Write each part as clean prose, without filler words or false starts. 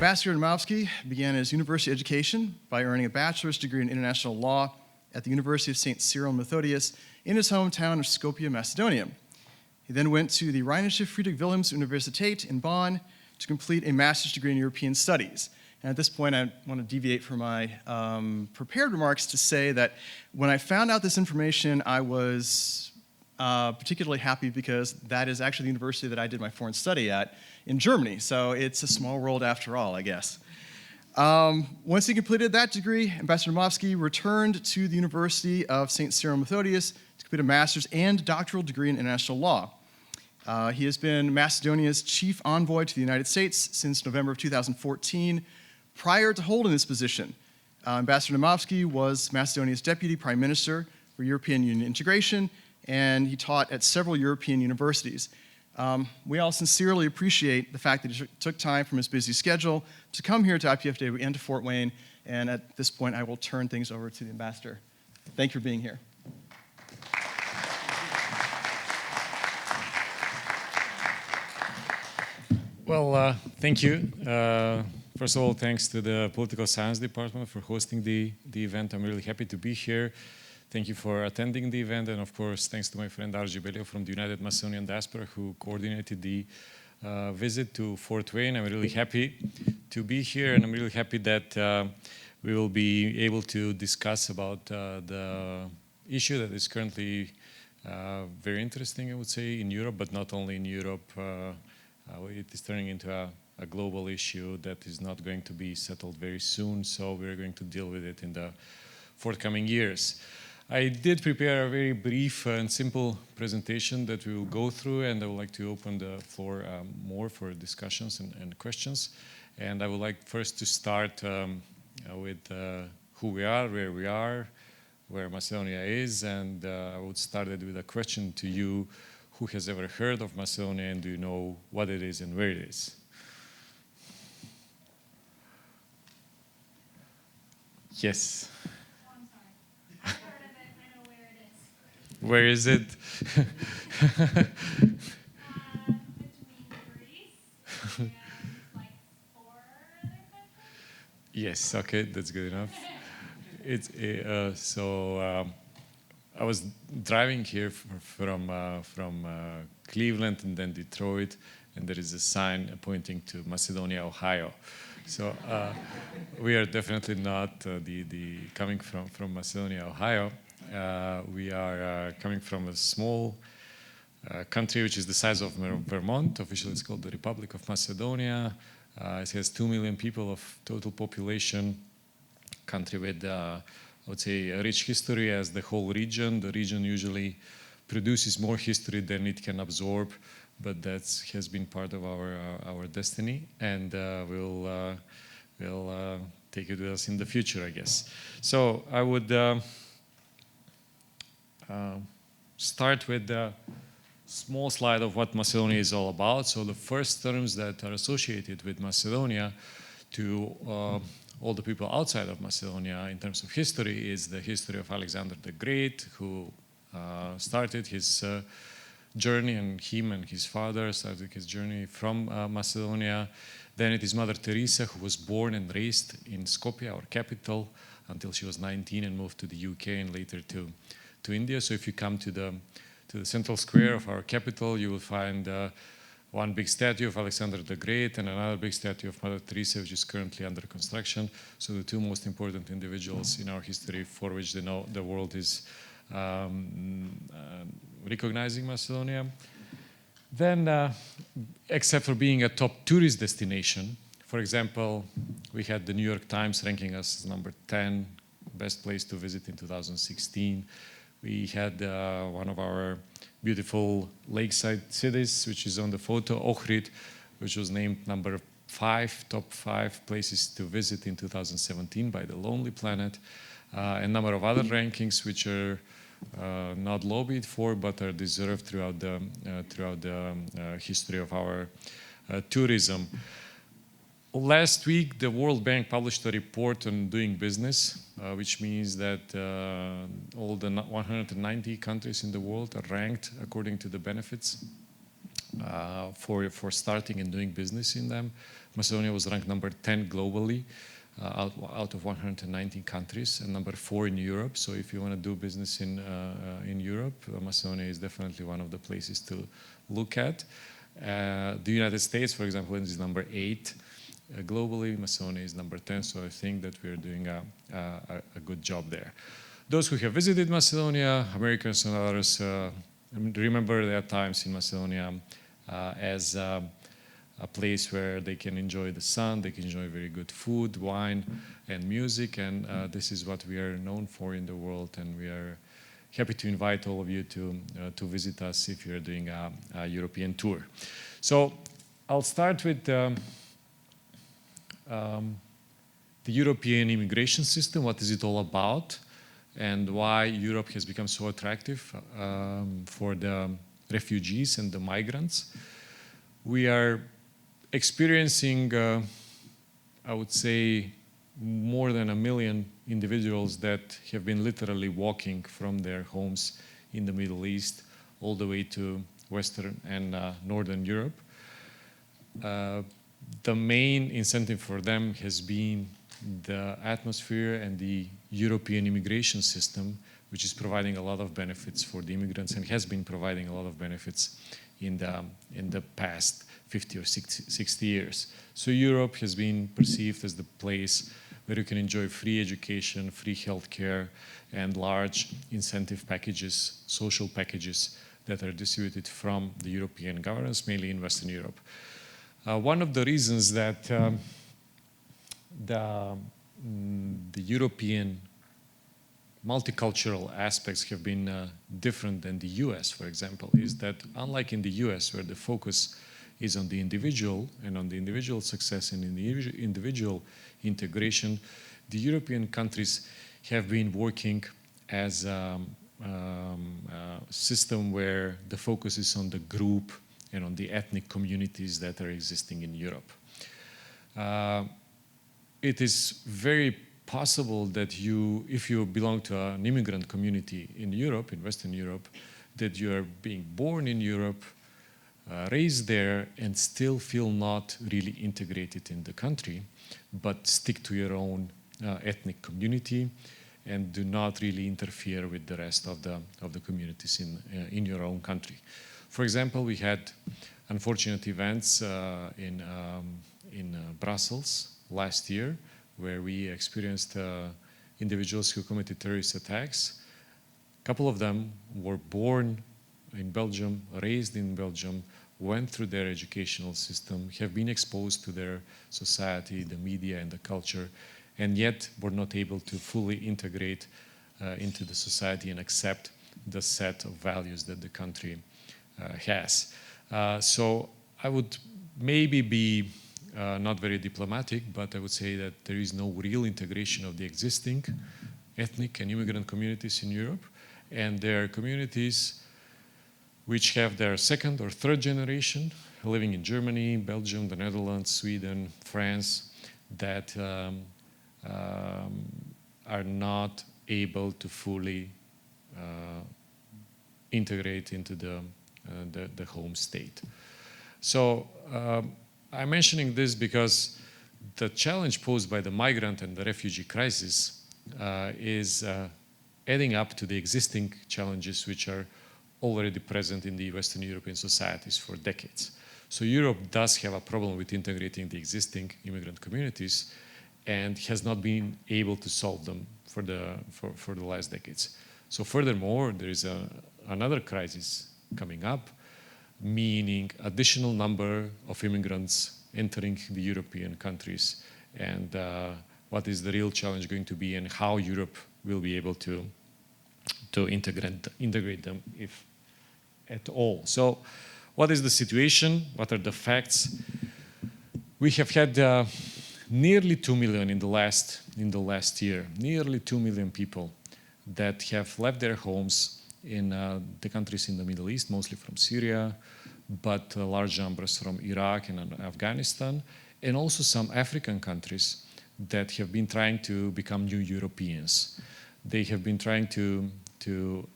Ambassador Domowski began his university education by earning a bachelor's degree in international law at the University of St. Cyril and Methodius in his hometown of Skopje, Macedonia. He then went to the Rheinische Friedrich Wilhelms Universität in Bonn to complete a master's degree in European studies. And at this point, I want to deviate from my prepared remarks to say that when I found out this information, I was particularly happy because that is actually the university that I did my foreign study at in Germany. So it's a small world after all, I guess. Once he completed that degree, Ambassador Domowski returned to the University of St. Cyril and Methodius to complete a master's and doctoral degree in international law. He has been Macedonia's chief envoy to the United States since November of 2014. Prior to holding this position, Ambassador Domowski was Macedonia's deputy prime minister for European Union integration, and he taught at several European universities. We all sincerely appreciate the fact that he took time from his busy schedule to come here to IPFW and to Fort Wayne, and at this point I will turn things over to the ambassador. Thank you for being here. Well, thank you. First of all, thanks to the Political Science Department for hosting the event. I'm really happy to be here. Thank you for attending the event, and of course, thanks to my friend Arji Belio from the United Macedonian Diaspora who coordinated the visit to Fort Wayne. I'm really happy to be here, and I'm really happy that we will be able to discuss about the issue that is currently very interesting, I would say, in Europe, but not only in Europe. It is turning into a global issue that is not going to be settled very soon, so we're going to deal with it in the forthcoming years. I did prepare a very brief and simple presentation that we will go through, and I would like to open the floor more for discussions and questions. And I would like first to start with who we are, where Macedonia is, and I would start it with a question to you. Who has ever heard of Macedonia, and do you know what it is and where it is? Yes. Oh, I'm sorry. I've heard of it, and I know where it is. Where is it? Between Greece and like 4 other countries. Yes, okay, that's good enough. I was driving here from Cleveland and then Detroit, and there is a sign pointing to Macedonia, Ohio. So we are definitely not coming from Macedonia, Ohio. We are coming from a small country which is the size of Vermont. Officially, it's called the Republic of Macedonia. It has 2 million people of total population. Country with I would say a rich history as the whole region. The region usually produces more history than it can absorb, but that has been part of our destiny, and we'll take it with us in the future, I guess. So I would start with a small slide of what Macedonia is all about. So the first terms that are associated with Macedonia to all the people outside of Macedonia in terms of history is the history of Alexander the Great, who started his journey, and him and his father started his journey from Macedonia. Then it is Mother Teresa, who was born and raised in Skopje, our capital, until she was 19 and moved to the UK and later to India. So if you come to the central square of our capital, you will find one big statue of Alexander the Great and another big statue of Mother Teresa, which is currently under construction. So the two most important individuals in our history for which the world is recognizing Macedonia. Then, except for being a top tourist destination, for example, we had the New York Times ranking us as number 10 best place to visit in 2016. We had one of our beautiful lakeside cities, which is on the photo, Ohrid, which was named number 5, top 5 places to visit in 2017 by the Lonely Planet. A number of other rankings which are not lobbied for, but are deserved throughout the history of our tourism. Last week, the World Bank published a report on doing business, which means that all the 190 countries in the world are ranked according to the benefits for starting and doing business in them. Macedonia was ranked number 10 globally out of 119 countries, and number 4 in Europe. So if you want to do business in Europe, Macedonia is definitely one of the places to look at. The United States, for example, is number 8 globally. Macedonia is number 10, so I think that we're doing a good job there. Those who have visited Macedonia, Americans and others, remember their times in Macedonia as a place where they can enjoy the sun, they can enjoy very good food, wine, and music, and this is what we are known for in the world, and we are happy to invite all of you to visit us if you're doing a European tour. So I'll start with the European immigration system. What is it all about, and why Europe has become so attractive for the refugees and the migrants. We are experiencing, I would say, more than 1 million individuals that have been literally walking from their homes in the Middle East all the way to Western and Northern Europe. The main incentive for them has been the atmosphere and the European immigration system, which is providing a lot of benefits for the immigrants and has been providing a lot of benefits in the past 50 or 60 years. So Europe has been perceived as the place where you can enjoy free education, free healthcare, and large incentive packages, social packages that are distributed from the European governments, mainly in Western Europe. One of the reasons that the European multicultural aspects have been different than the US, for example, is that unlike in the US, where the focus is on the individual and on the individual success and in the individual integration, the European countries have been working as a system where the focus is on the group and on the ethnic communities that are existing in Europe. It is very possible that if you belong to an immigrant community in Europe, in Western Europe, that you are being born in Europe, raised there, and still feel not really integrated in the country, but stick to your own ethnic community and do not really interfere with the rest of the communities in your own country. For example, we had unfortunate events in Brussels last year, where we experienced individuals who committed terrorist attacks. A couple of them were born in Belgium, raised in Belgium, went through their educational system, have been exposed to their society, the media, and the culture, and yet were not able to fully integrate into the society and accept the set of values that the country has. So I would maybe be not very diplomatic, but I would say that there is no real integration of the existing ethnic and immigrant communities in Europe, and there are communities which have their second or third generation living in Germany, Belgium, the Netherlands, Sweden, France, that are not able to fully integrate into the home state. So I'm mentioning this because the challenge posed by the migrant and the refugee crisis is adding up to the existing challenges which are already present in the Western European societies for decades. So Europe does have a problem with integrating the existing immigrant communities and has not been able to solve them for the last decades. So furthermore, there is another crisis coming up, meaning additional number of immigrants entering the European countries, and what is the real challenge going to be, and how Europe will be able to integrate them, if at all. So what is the situation? What are the facts? We have had nearly 2 million in the last year, nearly 2 million people that have left their homes in the countries in the Middle East, mostly from Syria, but large numbers from Iraq and Afghanistan, and also some African countries that have been trying to become new Europeans. They have been trying to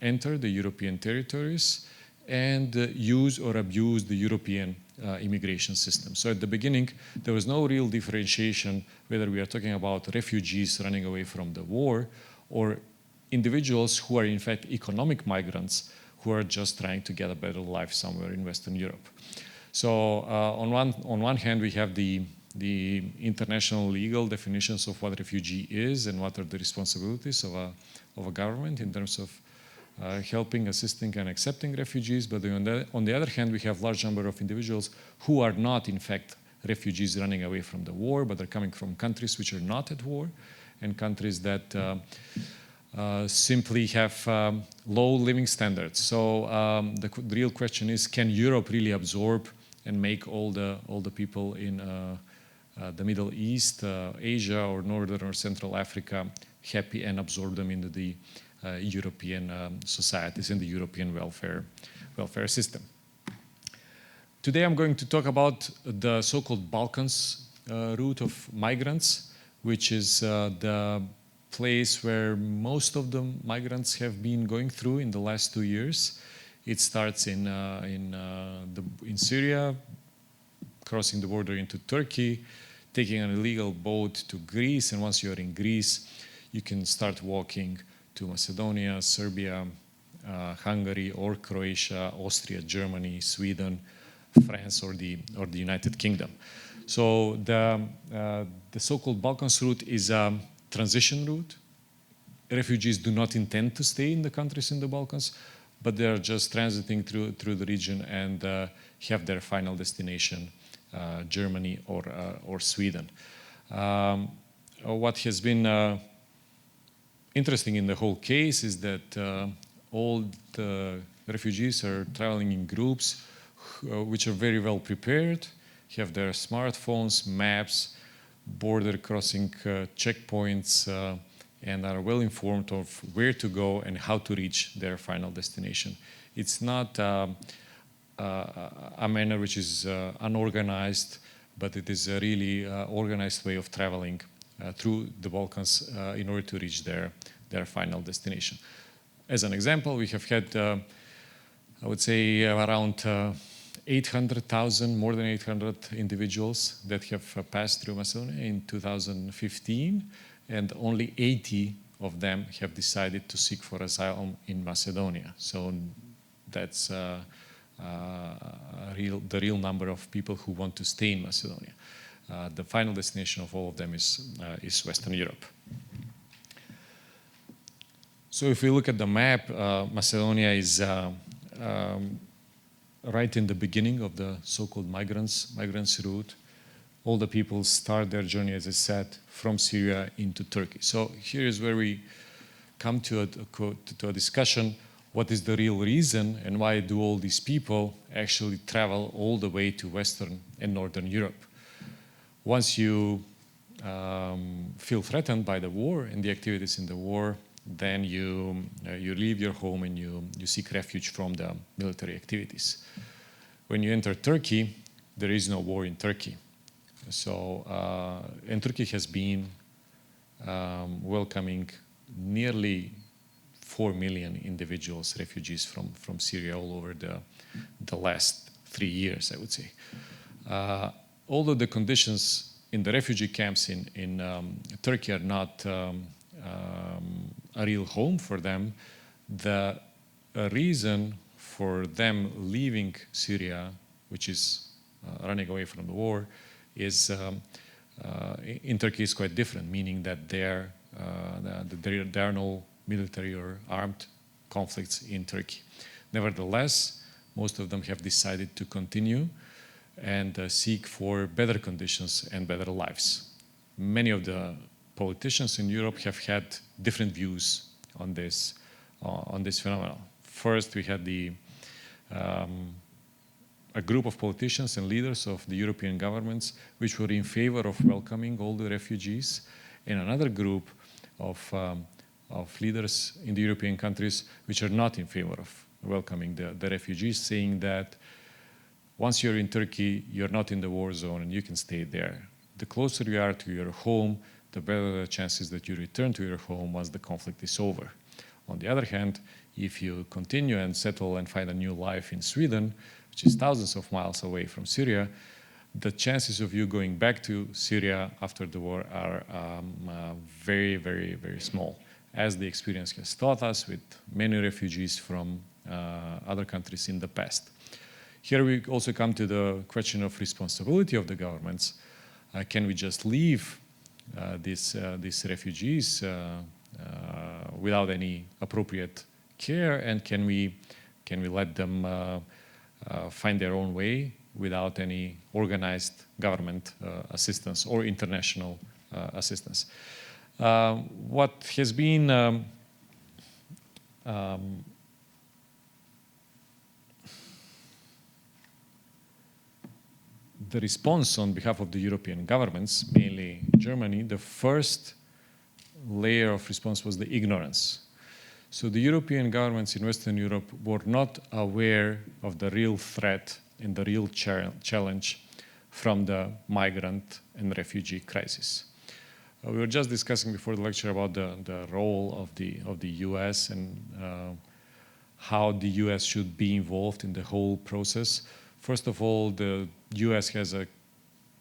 enter the European territories and use or abuse the European immigration system. So at the beginning, there was no real differentiation whether we are talking about refugees running away from the war or individuals who are in fact economic migrants who are just trying to get a better life somewhere in Western Europe. So on one hand, we have the international legal definitions of what refugee is and what are the responsibilities of a government in terms of helping, assisting, and accepting refugees. But on the other hand, we have a large number of individuals who are not, in fact, refugees running away from the war, but are coming from countries which are not at war and countries that simply have low living standards. So the real question is, can Europe really absorb and make all the people in the Middle East, Asia, or Northern or Central Africa happy and absorb them into the European societies and the European welfare system? Today I'm going to talk about the so-called Balkans route of migrants, which is the place where most of the migrants have been going through in the last 2 years. It starts in Syria, crossing the border into Turkey, taking an illegal boat to Greece, and once you're in Greece, you can start walking to Macedonia, Serbia, Hungary, or Croatia, Austria, Germany, Sweden, France, or the United Kingdom. So the so-called Balkans route is a transition route. Refugees do not intend to stay in the countries in the Balkans, but they are just transiting through the region and have their final destination, Germany or Sweden. What has been interesting in the whole case is that all the refugees are traveling in groups which are very well prepared, have their smartphones, maps, border crossing checkpoints, and are well informed of where to go and how to reach their final destination. It's not a manner which is unorganized, but it is a really organized way of traveling through the Balkans in order to reach their final destination. As an example, we have had, I would say, around 800,000, more than 800 individuals that have passed through Macedonia in 2015, and only 80 of them have decided to seek for asylum in Macedonia. So that's the real number of people who want to stay in Macedonia. The final destination of all of them is Western Europe. So if we look at the map, Macedonia is right in the beginning of the so-called migrants route. All the people start their journey, as I said, from Syria into Turkey. So here is where we come to a discussion. What is the real reason and why do all these people actually travel all the way to Western and Northern Europe? Once you feel threatened by the war and the activities in the war, then you leave your home and you seek refuge from the military activities. When you enter Turkey, there is no war in Turkey. So, and Turkey has been welcoming nearly 4 million individuals, refugees from Syria all over the last 3 years, I would say. Although the conditions in the refugee camps in Turkey are not a real home for them, the reason for them leaving Syria, which is running away from the war, is in Turkey is quite different, meaning that there are no military or armed conflicts in Turkey. Nevertheless, most of them have decided to continue and seek for better conditions and better lives. Many of the politicians in Europe have had different views on this phenomenon. First, we had a group of politicians and leaders of the European governments which were in favor of welcoming all the refugees, and another group of leaders in the European countries which are not in favor of welcoming the refugees, saying that once you're in Turkey, you're not in the war zone and you can stay there. The closer you are to your home, the better the chances that you return to your home once the conflict is over. On the other hand, if you continue and settle and find a new life in Sweden, which is thousands of miles away from Syria, the chances of you going back to Syria after the war are very, very, very small, as the experience has taught us with many refugees from other countries in the past. Here we also come to the question of responsibility of the governments. Can we just leave these refugees without any appropriate care, and can we let them find their own way without any organized government assistance or international assistance? What has been the response on behalf of the European governments, mainly Germany, the first layer of response was the ignorance. So the European governments in Western Europe were not aware of the real threat and the real challenge from the migrant and refugee crisis. We were just discussing before the lecture about the role of the US and how the US should be involved in the whole process. First of all, the US has a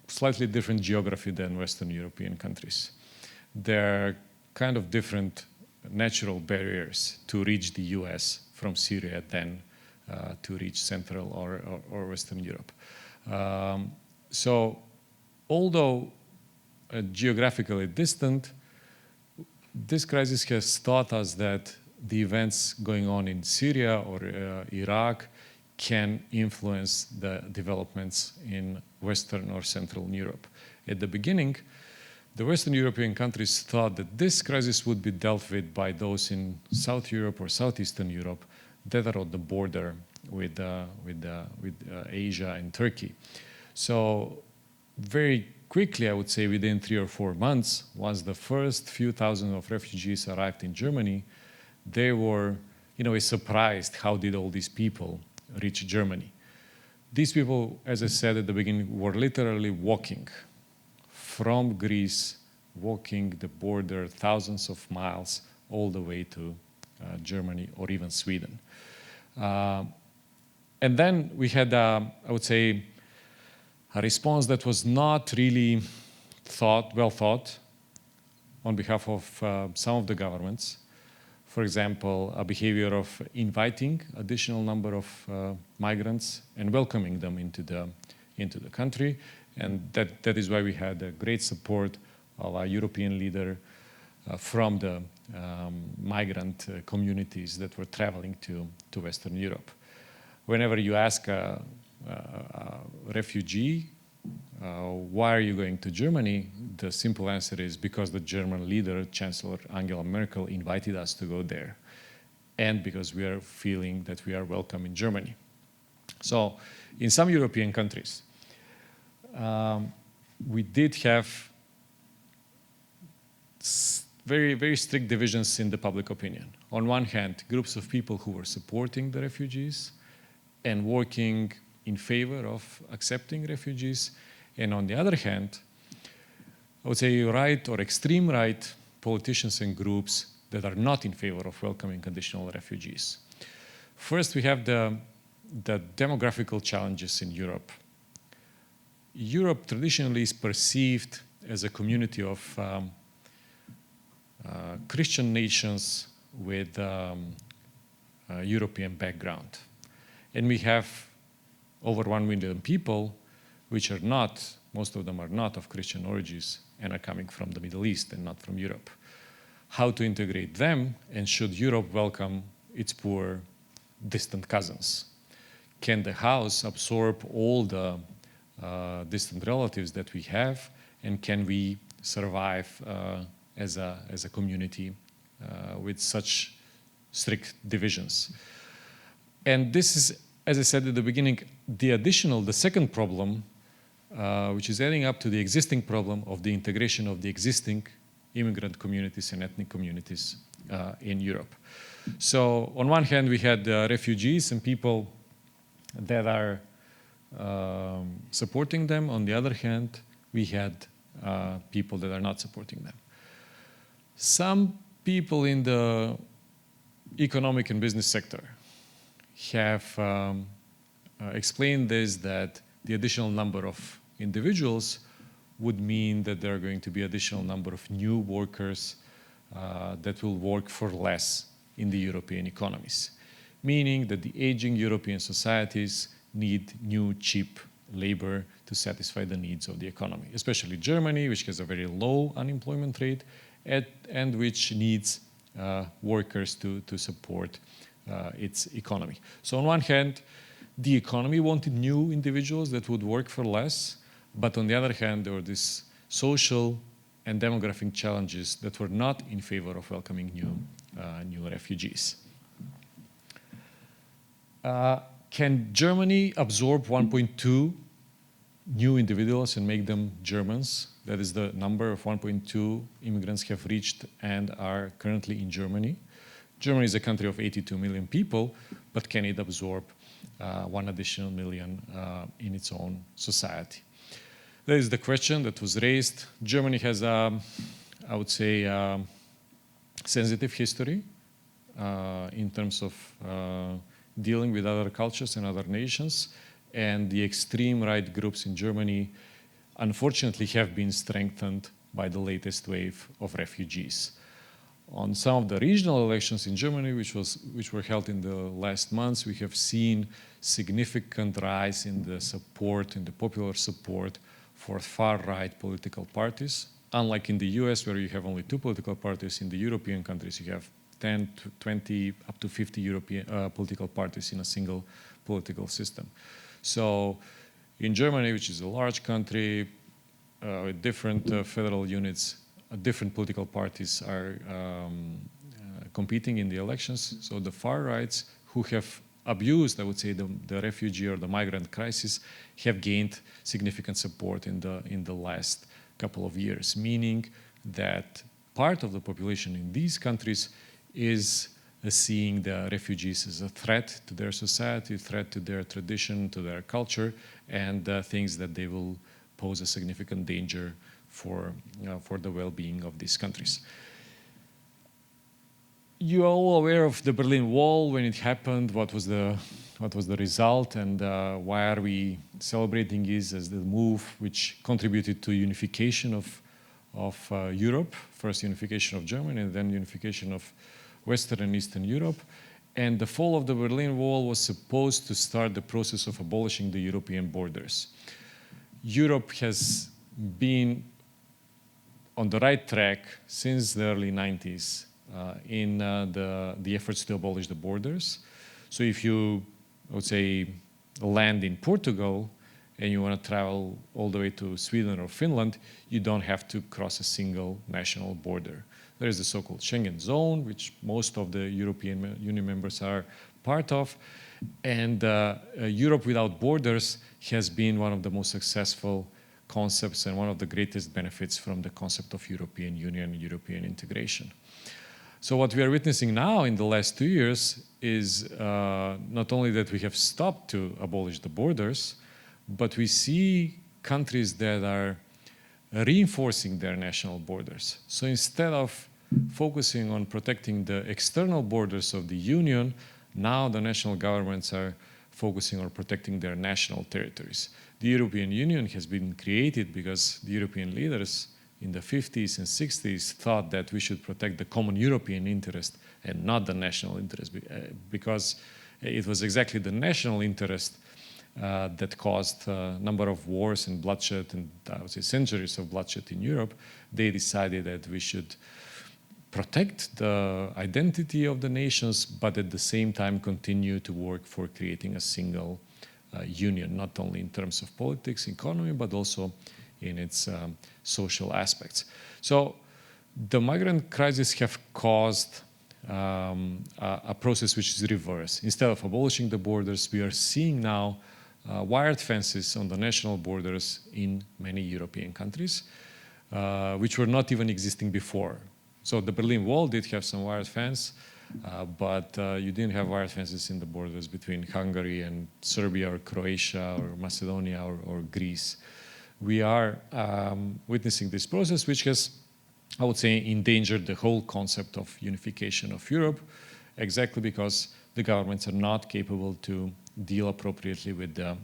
slightly different geography than Western European countries. There are kind of different natural barriers to reach the US from Syria than to reach Central or Western Europe. So although geographically distant, this crisis has taught us that the events going on in Syria or Iraq can influence the developments in Western or Central Europe. At the beginning, the Western European countries thought that this crisis would be dealt with by those in South Europe or Southeastern Europe that are on the border with Asia and Turkey. So very quickly, I would say within 3 or 4 months, once the first few thousand of refugees arrived in Germany, they were, in a way, surprised how did all these people reach Germany. These people, as I said at the beginning, were literally walking from Greece, walking the border thousands of miles all the way to Germany or even Sweden. And then we had, I would say, a response that was not really well thought on behalf of some of the governments. For example, a behavior of inviting additional number of migrants and welcoming them into the country. And that is why we had a great support of a European leader from the migrant communities that were traveling to Western Europe. Whenever you ask a refugee, why are you going to Germany? The simple answer is because the German leader, Chancellor Angela Merkel, invited us to go there, and because we are feeling that we are welcome in Germany. So in some European countries, we did have very, very strict divisions in the public opinion. On one hand, groups of people who were supporting the refugees and working in favor of accepting refugees. And on the other hand, I would say right or extreme right politicians and groups that are not in favor of welcoming conditional refugees. First, we have the demographical challenges in Europe. Europe traditionally is perceived as a community of Christian nations with European background. And we have over 1 million people which are not, most of them are not of Christian origins and are coming from the Middle East and not from Europe. How to integrate them, and should Europe welcome its poor, distant cousins? Can the house absorb all the distant relatives that we have, and can we survive as a community with such strict divisions? And this is, as I said at the beginning, the second problem, which is adding up to the existing problem of the integration of the existing immigrant communities and ethnic communities in Europe. So on one hand, we had refugees and people that are supporting them. On the other hand, we had people that are not supporting them. Some people in the economic and business sector have explained this, that the additional number of individuals would mean that there are going to be additional number of new workers that will work for less in the European economies, meaning that the aging European societies need new cheap labor to satisfy the needs of the economy, especially Germany, which has a very low unemployment rate and which needs workers to support its economy. So on one hand, the economy wanted new individuals that would work for less, but on the other hand, there were these social and demographic challenges that were not in favor of welcoming new refugees. Can Germany absorb 1.2 new individuals and make them Germans? That is the number of 1.2 immigrants have reached and are currently in Germany. Germany is a country of 82 million people, but can it absorb 1 additional million in its own society? That is the question that was raised. Germany has, I would say, sensitive history in terms of dealing with other cultures and other nations, and the extreme right groups in Germany unfortunately have been strengthened by the latest wave of refugees. On some of the regional elections in Germany, which were held in the last months, we have seen significant rise in the support, in the popular support for far-right political parties. Unlike in the US, where you have only 2 political parties, in the European countries you have 10 to 20, up to 50 European political parties in a single political system. So in Germany, which is a large country with different federal units, different political parties are competing in the elections. So the far rights, who have abused, I would say, the refugee or the migrant crisis, have gained significant support in the last couple of years, meaning that part of the population in these countries is seeing the refugees as a threat to their society, threat to their tradition, to their culture, and things that they will pose a significant danger for the well-being of these countries. You are all aware of the Berlin Wall when it happened. What was the result, and why are we celebrating this as the move which contributed to unification of Europe? First unification of Germany, and then unification of Western and Eastern Europe. And the fall of the Berlin Wall was supposed to start the process of abolishing the European borders. Europe has been on the right track since the early 90s in the efforts to abolish the borders. So if you, I would say, land in Portugal and you want to travel all the way to Sweden or Finland, you don't have to cross a single national border. There is the so-called Schengen zone, which most of the European Union members are part of. And Europe without borders has been one of the most successful concepts and one of the greatest benefits from the concept of European Union and European integration. So what we are witnessing now in the last 2 years is not only that we have stopped to abolish the borders, but we see countries that are reinforcing their national borders. So instead of focusing on protecting the external borders of the Union, now the national governments are focusing on protecting their national territories. The European Union has been created because the European leaders in the 50s and 60s thought that we should protect the common European interest and not the national interest, because it was exactly the national interest that caused a number of wars and bloodshed, and I would say centuries of bloodshed in Europe. They decided that we should protect the identity of the nations, but at the same time continue to work for creating a single union, not only in terms of politics, economy, but also in its social aspects. So the migrant crisis have caused a process which is reverse. Instead of abolishing the borders, we are seeing now wired fences on the national borders in many European countries, which were not even existing before. So the Berlin Wall did have some wired fence, but you didn't have wired fences in the borders between Hungary and Serbia or Croatia or Macedonia or Greece. We are witnessing this process, which has, I would say, endangered the whole concept of unification of Europe. exactly because the governments are not capable to deal appropriately with the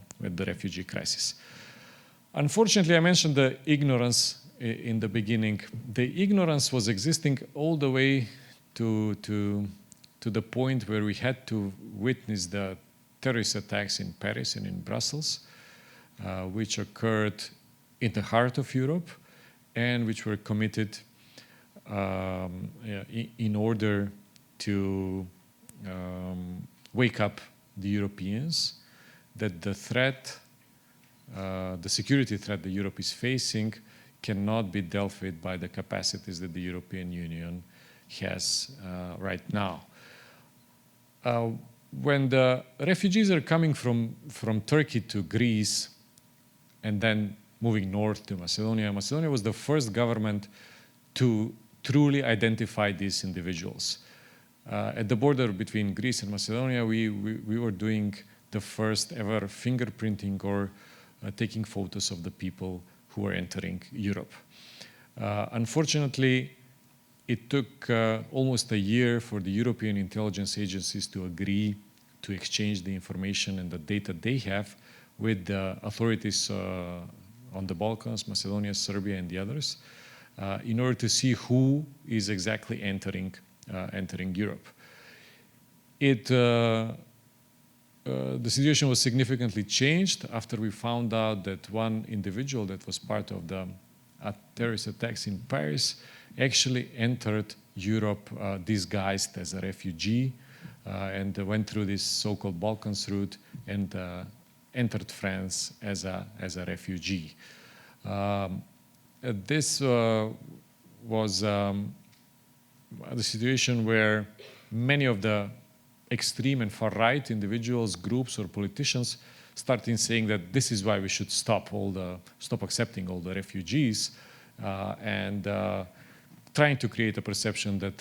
refugee crisis. Unfortunately, I mentioned the ignorance in the beginning. The ignorance was existing all the way to the point where we had to witness the terrorist attacks in Paris and in Brussels, which occurred in the heart of Europe and which were committed in order to wake up the Europeans that the threat, the security threat that Europe is facing cannot be dealt with by the capacities that the European Union has right now. When the refugees are coming from Turkey to Greece and then moving north to Macedonia, Macedonia was the first government to truly identify these individuals. At the border between Greece and Macedonia, we were doing the first ever fingerprinting or taking photos of the people who were entering Europe. Unfortunately, it took almost a year for the European intelligence agencies to agree to exchange the information and the data they have with the authorities on the Balkans, Macedonia, Serbia, and the others, in order to see who is exactly entering Europe. The situation was significantly changed after we found out that one individual that was part of the terrorist attacks in Paris actually entered Europe disguised as a refugee and went through this so-called Balkans route and entered France as a refugee. This was the situation where many of the extreme and far-right individuals, groups, or politicians started saying that this is why we should stop accepting all the refugees and trying to create a perception that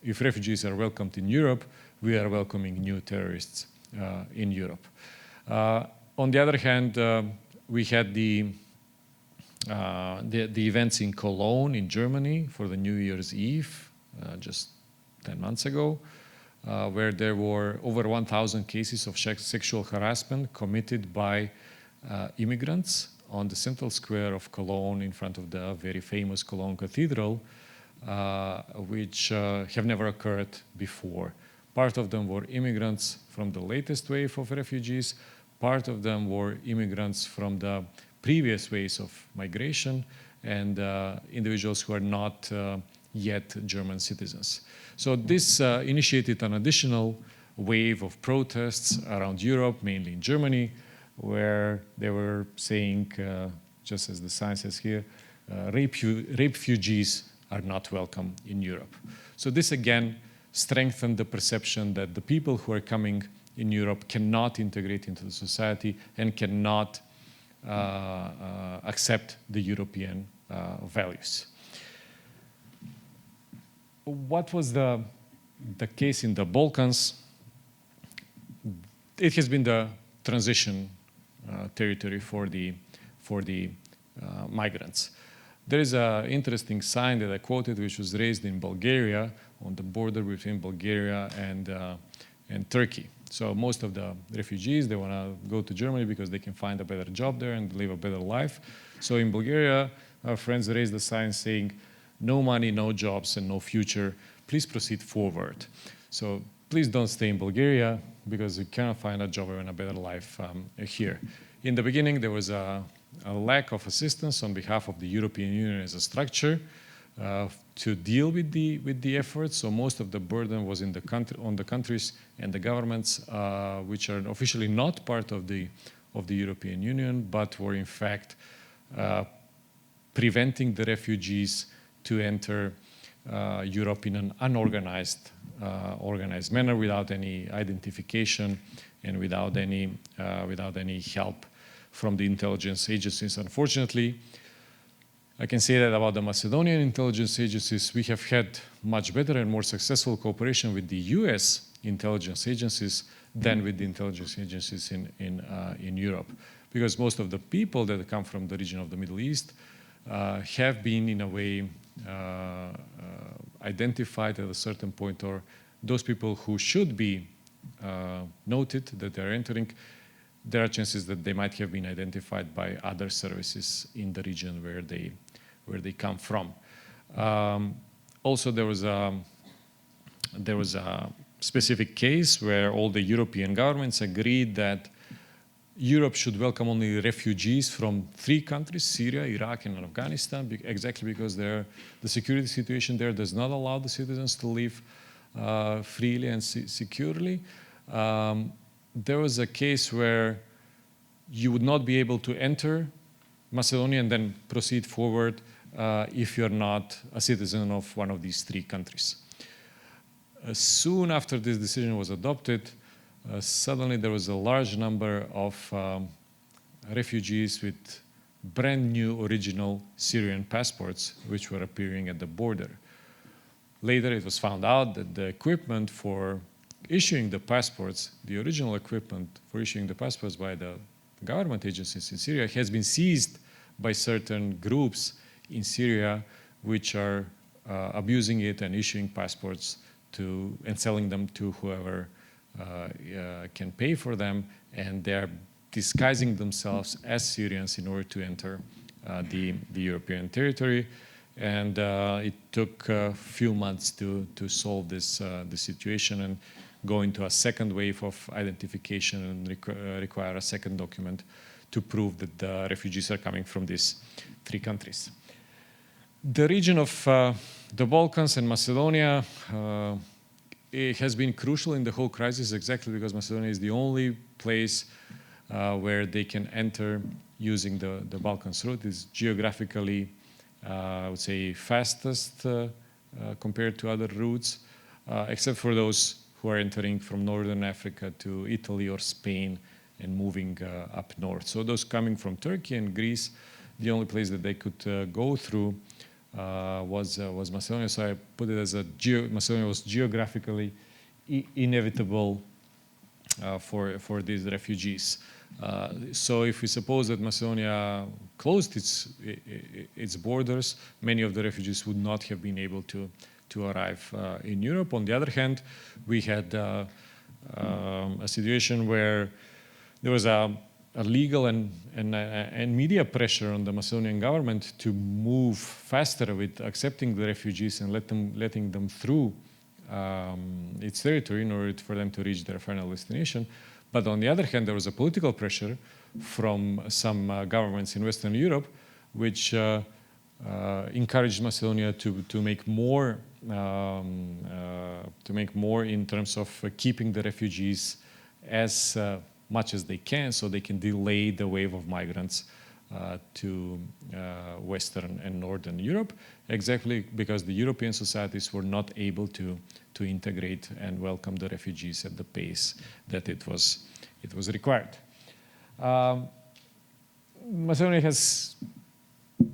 if refugees are welcomed in Europe, we are welcoming new terrorists in Europe. On the other hand, we had the events in Cologne in Germany for the New Year's Eve just 10 months ago, where there were over 1,000 cases of sexual harassment committed by immigrants on the central square of Cologne in front of the very famous Cologne Cathedral, which have never occurred before. Part of them were immigrants from the latest wave of refugees. Part of them were immigrants from the previous waves of migration and individuals who are not yet German citizens. So this initiated an additional wave of protests around Europe, mainly in Germany, where they were saying, just as the sign says here, refugees are not welcome in Europe. So this again strengthened the perception that the people who are coming in Europe cannot integrate into the society and cannot accept the European values. What was the case in the Balkans? It has been the transition territory for the migrants. There is an interesting sign that I quoted, which was raised in Bulgaria on the border between Bulgaria and Turkey. So most of the refugees, they want to go to Germany because they can find a better job there and live a better life. So in Bulgaria, our friends raised the sign saying, no money, no jobs, and no future. Please proceed forward. So please don't stay in Bulgaria because you cannot find a job and a better life here. In the beginning, there was a lack of assistance on behalf of the European Union as a structure to deal with the efforts. So most of the burden was on the countries and the governments, which are officially not part of the European Union, but were in fact preventing the refugees to enter Europe in an unorganized organized manner without any identification and without any help from the intelligence agencies. Unfortunately, I can say that about the Macedonian intelligence agencies, we have had much better and more successful cooperation with the US intelligence agencies than with the intelligence agencies in Europe. Because most of the people that come from the region of the Middle East have been in a way identified at a certain point or those people who should be noted that they're entering, there are chances that they might have been identified by other services in the region where they come from. Also, there was a specific case where all the European governments agreed that Europe should welcome only refugees from 3 countries, Syria, Iraq, and Afghanistan, exactly because the security situation there does not allow the citizens to live freely and securely. There was a case where you would not be able to enter Macedonia and then proceed forward if you're not a citizen of one of these 3 countries. Soon after this decision was adopted, suddenly there was a large number of refugees with brand new original Syrian passports which were appearing at the border. Later it was found out that the equipment for issuing the passports, the original equipment for issuing the passports by the government agencies in Syria has been seized by certain groups in Syria which are abusing it and issuing passports and selling them to whoever can pay for them, and they're disguising themselves as Syrians in order to enter the European territory. And it took a few months to solve this situation and go into a second wave of identification and require a second document to prove that the refugees are coming from these 3 countries. The region of the Balkans and Macedonia it has been crucial in the whole crisis exactly because Macedonia is the only place where they can enter using the Balkans route. It's geographically, I would say, fastest compared to other routes, except for those who are entering from Northern Africa to Italy or Spain and moving up north. So those coming from Turkey and Greece, the only place that they could go through was Macedonia. So I put it as Macedonia was geographically inevitable for these refugees. So if we suppose that Macedonia closed its borders, many of the refugees would not have been able to arrive in Europe. On the other hand, we had a situation where there was a legal and media pressure on the Macedonian government to move faster with accepting the refugees and letting them through its territory in order for them to reach their final destination. But on the other hand, there was a political pressure from some governments in Western Europe, which encouraged Macedonia to make more in terms of keeping the refugees as much as they can, so they can delay the wave of migrants to Western and Northern Europe, exactly because the European societies were not able to integrate and welcome the refugees at the pace that it was required. Macedonia has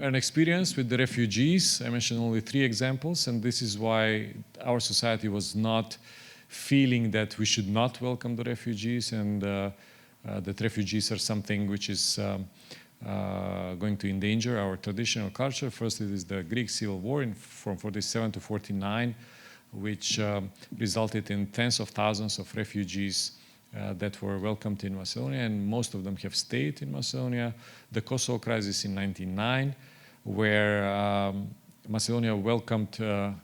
an experience with the refugees. I mentioned only 3 examples, and this is why our society was not feeling that we should not welcome the refugees and that refugees are something which is going to endanger our traditional culture. First, it is the Greek Civil War from 47 to 49, which resulted in tens of thousands of refugees that were welcomed in Macedonia, and most of them have stayed in Macedonia. The Kosovo crisis in 1999, where Macedonia welcomed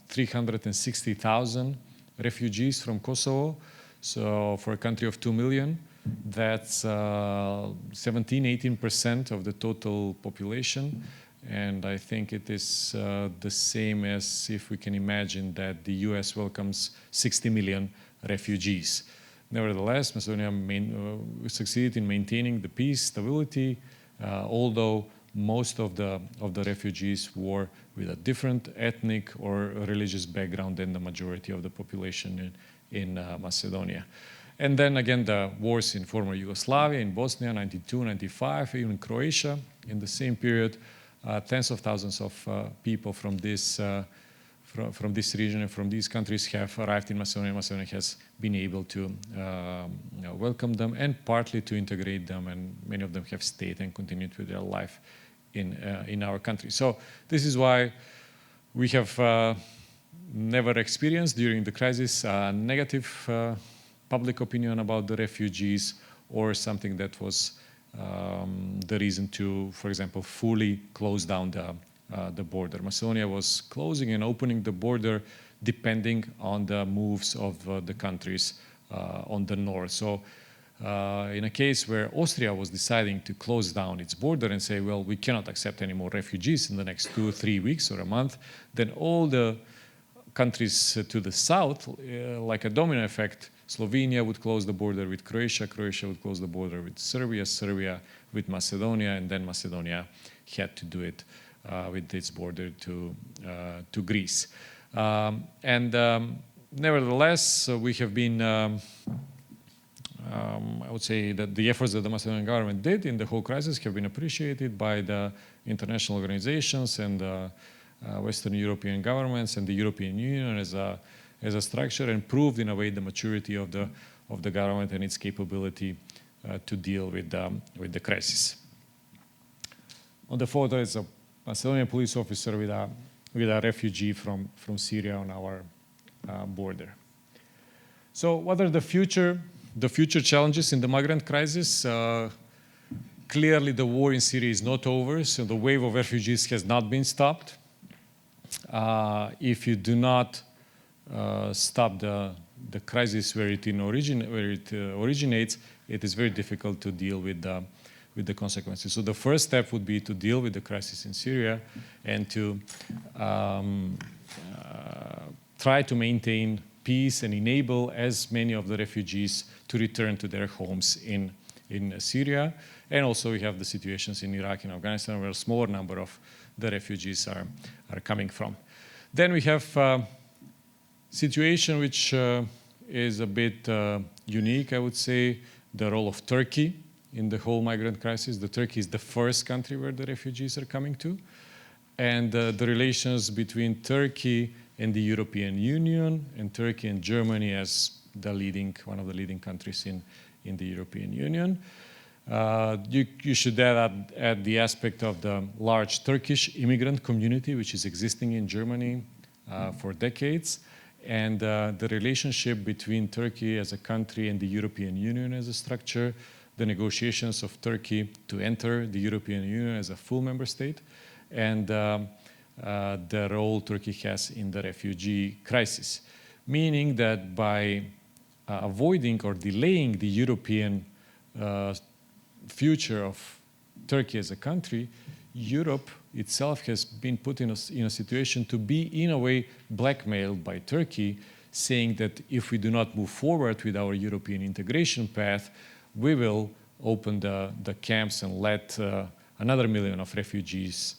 360,000 refugees from Kosovo. So for a country of 2 million, that's 17–18% of the total population. And I think it is the same as if we can imagine that the US welcomes 60 million refugees. Nevertheless, Macedonia succeeded in maintaining the peace, stability, although most of the refugees were with a different ethnic or religious background than the majority of the population in Macedonia. And then again, the wars in former Yugoslavia, in Bosnia, 92, 95, even Croatia, in the same period, tens of thousands of people from this region and from these countries have arrived in Macedonia. Macedonia has been able to welcome them and partly to integrate them, and many of them have stayed and continued with their life in our country. So this is why we have never experienced during the crisis negative public opinion about the refugees or something that was the reason to, for example, fully close down the border. Macedonia was closing and opening the border depending on the moves of the countries on the north. So in a case where Austria was deciding to close down its border and say, well, we cannot accept any more refugees in the next 2 or 3 weeks or a month, then all the countries to the south, like a domino effect, Slovenia would close the border with Croatia, Croatia would close the border with Serbia, Serbia with Macedonia, and then Macedonia had to do it with its border to Greece. Nevertheless, we have been, I would say that the efforts that the Macedonian government did in the whole crisis have been appreciated by the international organizations and Western European governments and the European Union as a structure, and proved in a way the maturity of the government and its capability to deal with the crisis. On the photo is a Macedonian police officer with a refugee from Syria on our border. So what are the future challenges in the migrant crisis? Clearly the war in Syria is not over, so the wave of refugees has not been stopped. If you do not stop the crisis where it originates, it is very difficult to deal with the consequences. So the first step would be to deal with the crisis in Syria and to try to maintain peace and enable as many of the refugees to return to their homes in Syria. And also we have the situations in Iraq and Afghanistan where a smaller number of the refugees are coming from. Then we have a situation which is a bit unique, I would say, the role of Turkey in the whole migrant crisis. Turkey is the first country where the refugees are coming to. And the relations between Turkey and the European Union, and Turkey and Germany as one of the leading countries in the European Union. You should add the aspect of the large Turkish immigrant community which is existing in Germany for decades, and the relationship between Turkey as a country and the European Union as a structure, the negotiations of Turkey to enter the European Union as a full member state, and the role Turkey has in the refugee crisis. Meaning that by avoiding or delaying the European future of Turkey as a country, Europe itself has been put in a situation to be, in a way, blackmailed by Turkey, saying that if we do not move forward with our European integration path, we will open the camps and let another million of refugees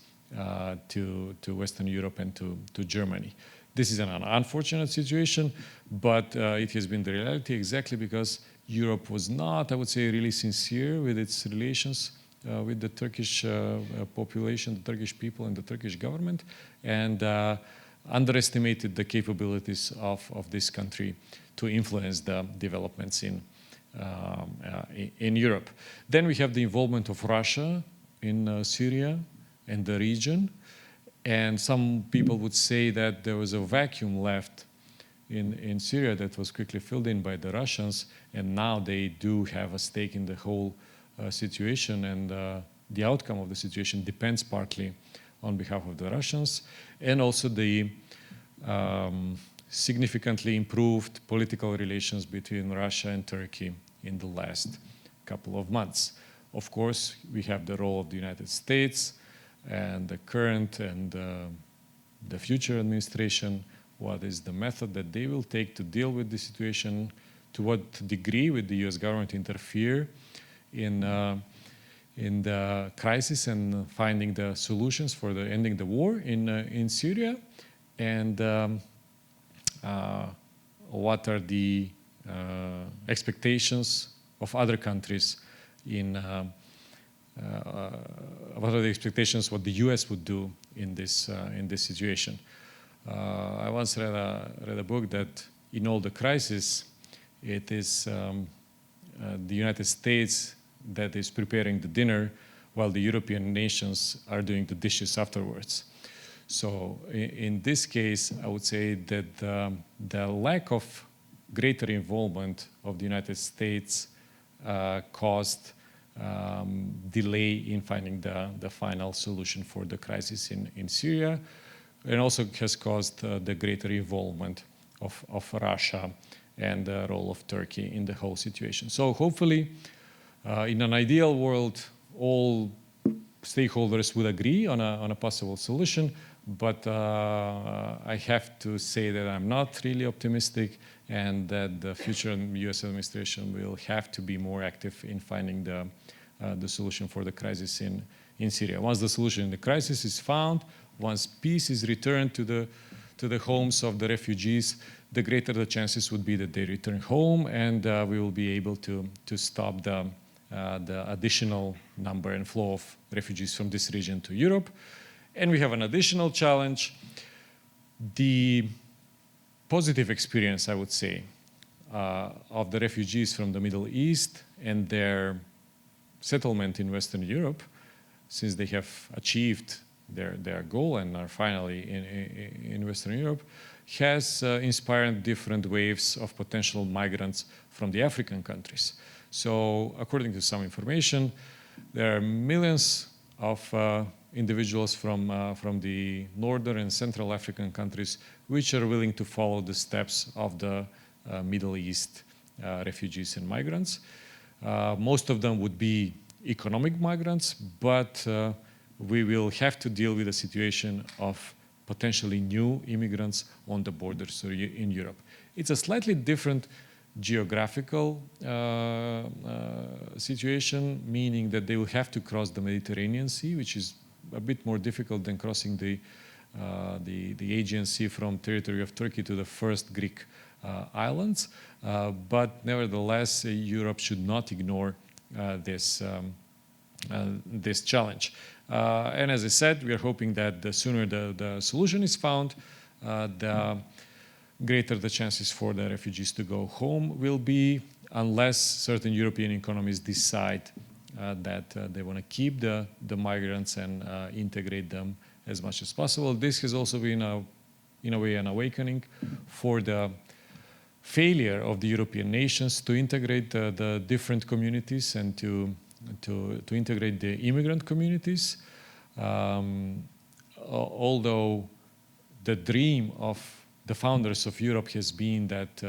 to Western Europe and to Germany. This is an unfortunate situation, but it has been the reality exactly because Europe was not, I would say, really sincere with its relations with the Turkish population, the Turkish people, and the Turkish government, and underestimated the capabilities of this country to influence the developments in Europe. Then we have the involvement of Russia in Syria and the region, and some people would say that there was a vacuum left in Syria that was quickly filled in by the Russians, and now they do have a stake in the whole situation, and the outcome of the situation depends partly on behalf of the Russians, and also the significantly improved political relations between Russia and Turkey in the last couple of months. Of course, we have the role of the United States and the current and the future administration. What is the method that they will take to deal with the situation? To what degree will the US government interfere in the crisis and finding the solutions for ending the war in Syria? And what are the expectations of other countries what are the expectations what the US would do in this situation? I once read a book that in all the crises, it is the United States that is preparing the dinner while the European nations are doing the dishes afterwards. So in this case, I would say that the lack of greater involvement of the United States caused delay in finding the final solution for the crisis in Syria, and also has caused the greater involvement of Russia and the role of Turkey in the whole situation. So hopefully, in an ideal world, all stakeholders would agree on a possible solution, but I have to say that I'm not really optimistic, and that the future US administration will have to be more active in finding the solution for the crisis in Syria. Once the solution in the crisis is found, once peace is returned to the homes of the refugees, the greater the chances would be that they return home, and we will be able to stop the additional number and flow of refugees from this region to Europe. And we have an additional challenge. The positive experience, I would say, of the refugees from the Middle East and their settlement in Western Europe, since they have achieved their goal and are finally in Western Europe, has inspired different waves of potential migrants from the African countries. So according to some information, there are millions of individuals from the northern and central African countries which are willing to follow the steps of the Middle East refugees and migrants. Most of them would be economic migrants, but we will have to deal with the situation of potentially new immigrants on the borders in Europe. It's a slightly different geographical situation, meaning that they will have to cross the Mediterranean Sea, which is a bit more difficult than crossing the Aegean Sea from territory of Turkey to the first Greek islands. But nevertheless, Europe should not ignore this challenge. And as I said, we are hoping that the sooner the solution is found, the greater the chances for the refugees to go home will be, unless certain European economies decide that they want to keep the migrants and integrate them as much as possible. This has also been, in a way, an awakening for the failure of the European nations to integrate the different communities and to integrate the immigrant communities. Although the dream of the founders of Europe has been that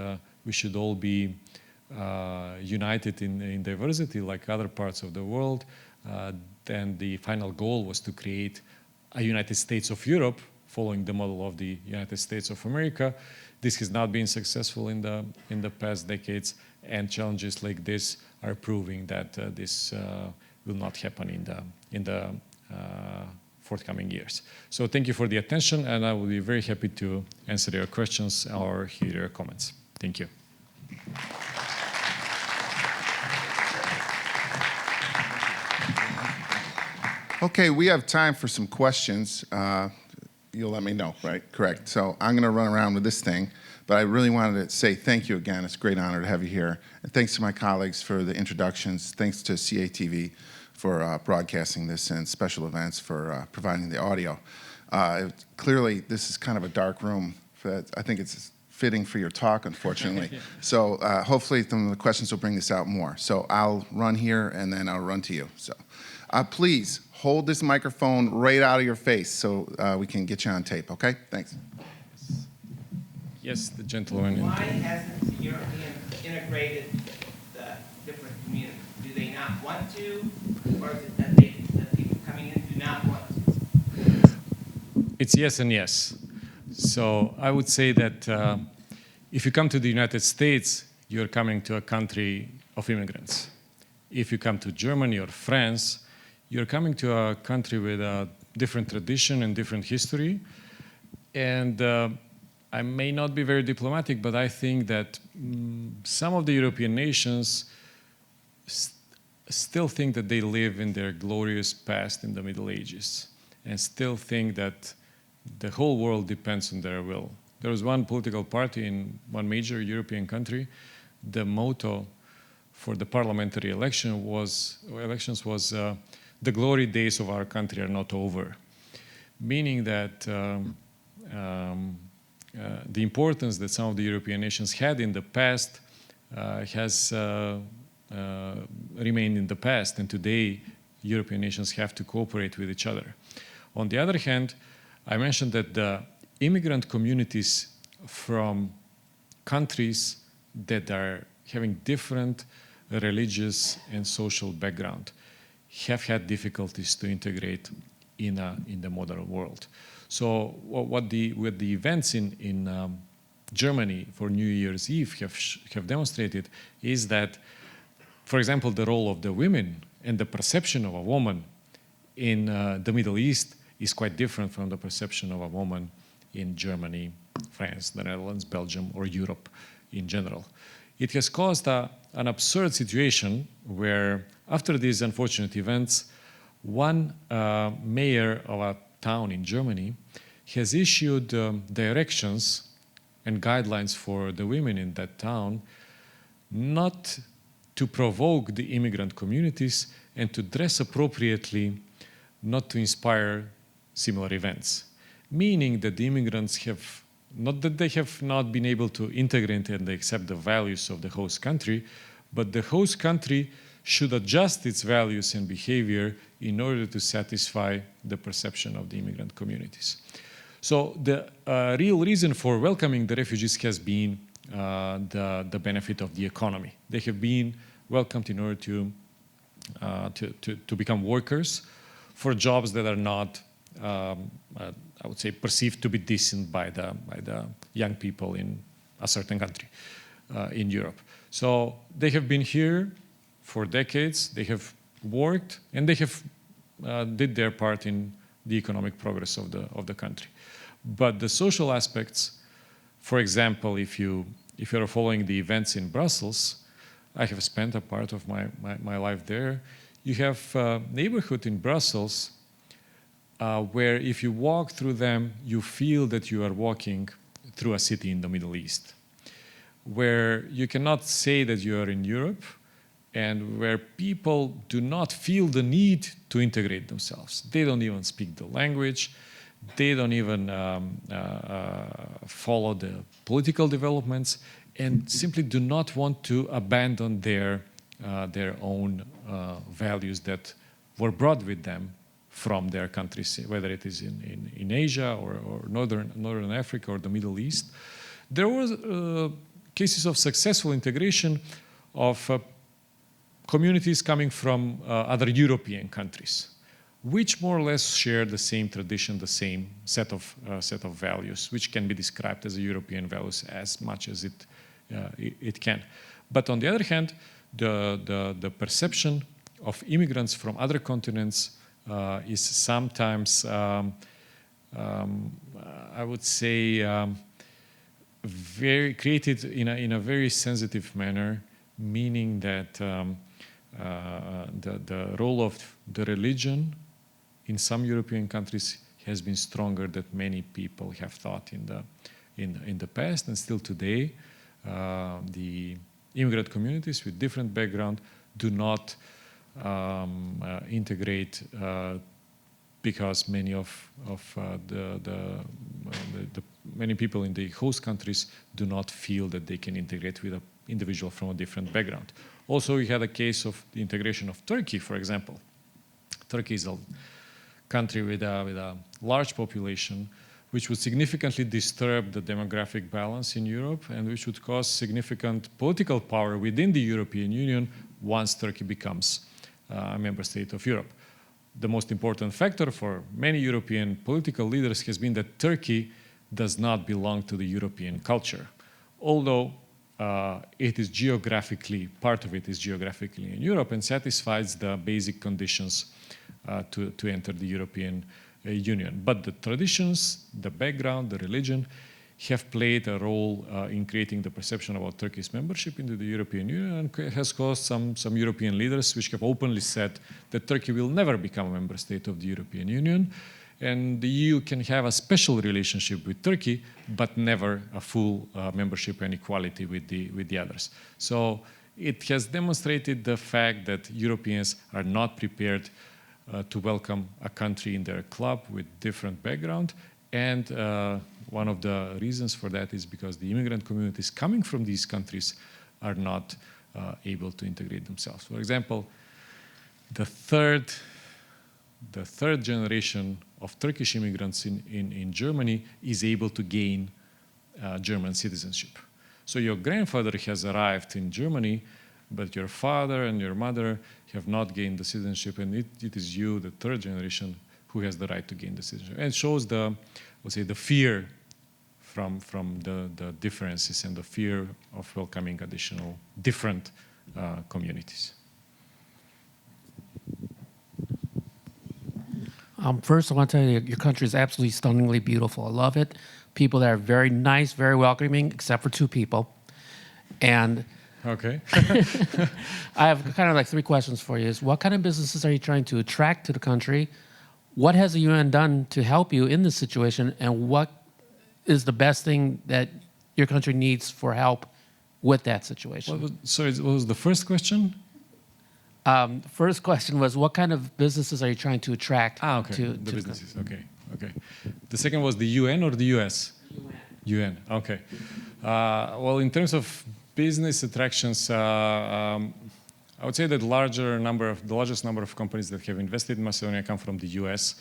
we should all be united in diversity like other parts of the world, then the final goal was to create a United States of Europe following the model of the United States of America. This has not been successful in the past decades, and challenges like this are proving that this will not happen in the forthcoming years. So thank you for the attention, and I will be very happy to answer your questions or hear your comments. Thank you. Okay, we have time for some questions. You'll let me know, right? Correct. So I'm going to run around with this thing, but I really wanted to say thank you again. It's a great honor to have you here. And thanks to my colleagues for the introductions. Thanks to CATV for broadcasting this, and Special Events for providing the audio. Clearly, this is kind of a dark room. I think it's fitting for your talk, unfortunately. Yeah. So hopefully some of the questions will bring this out more. So I'll run here, and then I'll run to you. So please hold this microphone right out of your face so we can get you on tape, okay? Thanks. Yes, the gentleman. Why hasn't the Europeans integrated the different communities? Do they not want to, or is it that the people coming in do not want to? It's yes and yes. So I would say that if you come to the United States, you're coming to a country of immigrants. If you come to Germany or France, you're coming to a country with a different tradition and different history. And I may not be very diplomatic, but I think that some of the European nations still think that they live in their glorious past in the Middle Ages, and still think that the whole world depends on their will. There was one political party in one major European country. The motto for the parliamentary elections was the glory days of our country are not over. meaning that the importance that some of the European nations had in the past has remained in the past, and today European nations have to cooperate with each other. On the other hand, I mentioned that the immigrant communities from countries that are having different religious and social background have had difficulties to integrate in the modern world. So what the events in Germany for New Year's Eve have demonstrated is that, for example, the role of the women and the perception of a woman in the Middle East is quite different from the perception of a woman in Germany, France, the Netherlands, Belgium, or Europe in general. It has caused an absurd situation where, after these unfortunate events, one mayor of a town in Germany has issued directions and guidelines for the women in that town not to provoke the immigrant communities and to dress appropriately, not to inspire similar events. Meaning that the immigrants have, not that they have not been able to integrate and accept the values of the host country, but the host country should adjust its values and behavior in order to satisfy the perception of the immigrant communities. So the real reason for welcoming the refugees has been the benefit of the economy. They have been welcomed in order to become workers for jobs that are not, I would say, perceived to be decent by the young people in a certain country in Europe. So they have been here for decades. They have worked and they have did their part in the economic progress of the country. But the social aspects, for example, if you are following the events in Brussels, I have spent a part of my life there. You have a neighborhood in Brussels where if you walk through them, you feel that you are walking through a city in the Middle East, where you cannot say that you are in Europe, and where people do not feel the need to integrate themselves. They don't even speak the language. They don't even follow the political developments, and simply do not want to abandon their own values that were brought with them from their countries, whether it is in Asia or Northern Africa or the Middle East. There were cases of successful integration of communities coming from other European countries, which more or less share the same tradition, the same set of values, which can be described as European values as much as it can. But on the other hand, the perception of immigrants from other continents is sometimes, I would say, created in a very sensitive manner, meaning that the role of the religion in some European countries has been stronger than many people have thought in the past, and still today, the immigrant communities with different background do not integrate because many many people in the host countries do not feel that they can integrate with an individual from a different background. Also, we had a case of the integration of Turkey, for example. Turkey is a country with a large population, which would significantly disturb the demographic balance in Europe and which would cause significant political power within the European Union once Turkey becomes a member state of Europe. The most important factor for many European political leaders has been that Turkey does not belong to the European culture, although it is geographically, part of it is geographically in Europe and satisfies the basic conditions to enter the European Union. But the traditions, the background, the religion have played a role in creating the perception about Turkey's membership into the European Union, and has caused some European leaders which have openly said that Turkey will never become a member state of the European Union, and the EU can have a special relationship with Turkey, but never a full membership and equality with the others. So it has demonstrated the fact that Europeans are not prepared to welcome a country in their club with different background. And one of the reasons for that is because the immigrant communities coming from these countries are not able to integrate themselves. For example, the third generation of Turkish immigrants in Germany is able to gain German citizenship. So your grandfather has arrived in Germany, but your father and your mother have not gained the citizenship, and it is you, the third generation, who has the right to gain the citizenship. And it shows the fear from the differences and the fear of welcoming additional different communities. First, I want to tell you, your country is absolutely stunningly beautiful. I love it. People that are very nice, very welcoming, except for two people. And Okay. I have kind of like three questions for you. Is what kind of businesses are you trying to attract to the country? What has the UN done to help you in this situation? And what is the best thing that your country needs for help with that situation? Sorry, what was the first question? First question was, what kind of businesses are you trying to attract Okay. to The the businesses. Okay. The second was the UN or the US? UN. Okay. Well, in terms of business attractions, I would say that the largest number of companies that have invested in Macedonia come from the US.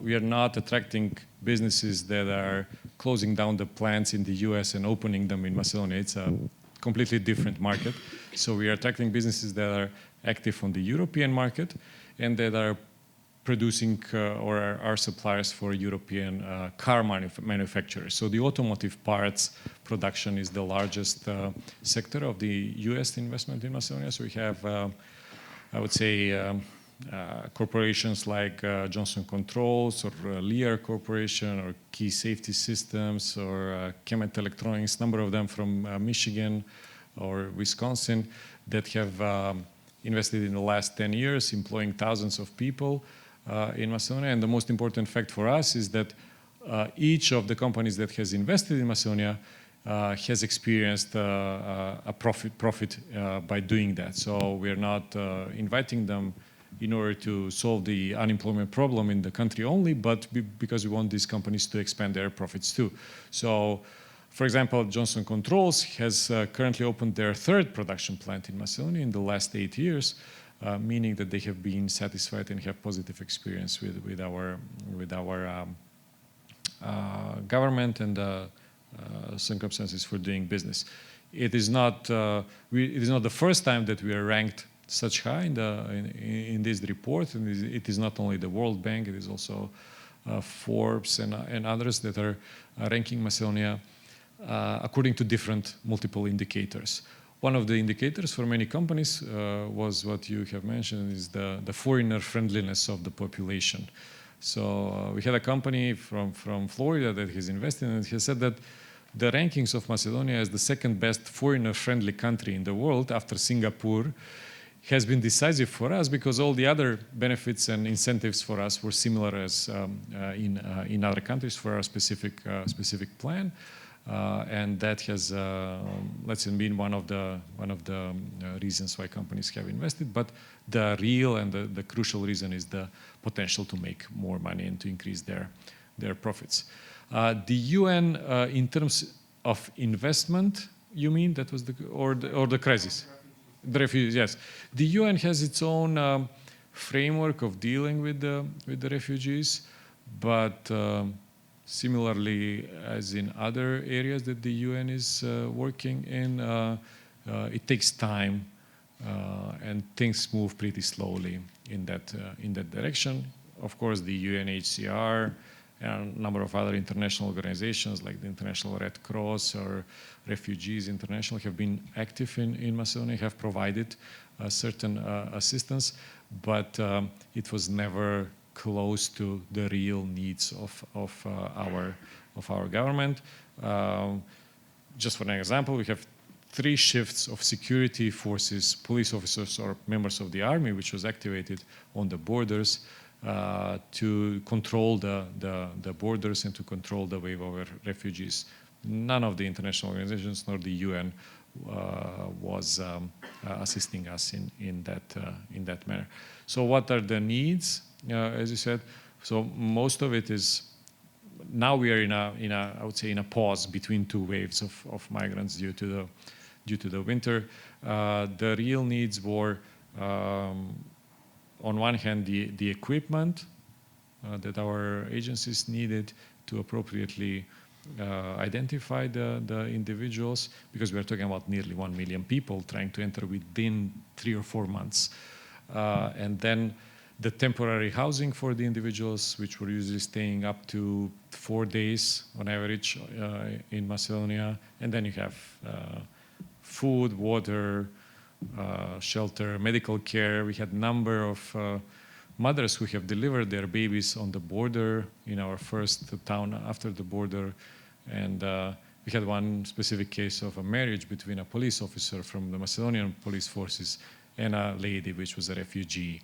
We are not attracting businesses that are closing down the plants in the US and opening them in Macedonia. It's a completely different market. So we are attracting businesses that are active on the European market and that are producing or are suppliers for European car manufacturers. So the automotive parts production is the largest sector of the US investment in Macedonia. So we have, I would say, corporations like Johnson Controls or Lear Corporation or Key Safety Systems or Kemet Electronics, number of them from Michigan or Wisconsin that have invested in the last 10 years, employing thousands of people in Macedonia. And the most important fact for us is that each of the companies that has invested in Macedonia has experienced a profit by doing that. So we're not inviting them in order to solve the unemployment problem in the country only, but because we want these companies to expand their profits too. So, for example, Johnson Controls has currently opened their third production plant in Macedonia in the last 8 years, meaning that they have been satisfied and have positive experience with our government and circumstances for doing business. It is not the first time that we are ranked such high in this report, and it is not only the World Bank, it is also Forbes and others that are ranking Macedonia according to different multiple indicators. One of the indicators for many companies was what you have mentioned, is the foreigner friendliness of the population. So we had a company from Florida that has invested, and he said that the rankings of Macedonia as the second best foreigner-friendly country in the world after Singapore has been decisive for us because all the other benefits and incentives for us were similar as in other countries for our specific plan. And that has, let's say, been one of the reasons why companies have invested. But the real and the crucial reason is the potential to make more money and to increase their profits. The UN, in terms of investment, you mean that was or the crisis? The refugees, yes. The UN has its own framework of dealing with the refugees, but similarly, as in other areas that the UN is working in, it takes time and things move pretty slowly in that direction. Of course, the UNHCR and a number of other international organizations like the International Red Cross or Refugees International have been active in Macedonia, have provided certain assistance, but it was never close to the real needs of our government. Just for an example, we have 3 shifts of security forces, police officers or members of the army, which was activated on the borders to control the borders and to control the wave of refugees. None of the international organizations nor the UN was assisting us in that manner. So what are the needs, as you said? So most of it is, now we are I would say in a pause between two waves of migrants due to the winter. The real needs were, on one hand, the equipment that our agencies needed to appropriately identify the individuals, because we are talking about nearly 1 million people trying to enter within 3 or 4 months. And then the temporary housing for the individuals, which were usually staying up to 4 days on average in Macedonia. And then you have food, water, shelter, medical care. We had a number of mothers who have delivered their babies on the border in our first town after the border. And we had one specific case of a marriage between a police officer from the Macedonian police forces and a lady which was a refugee.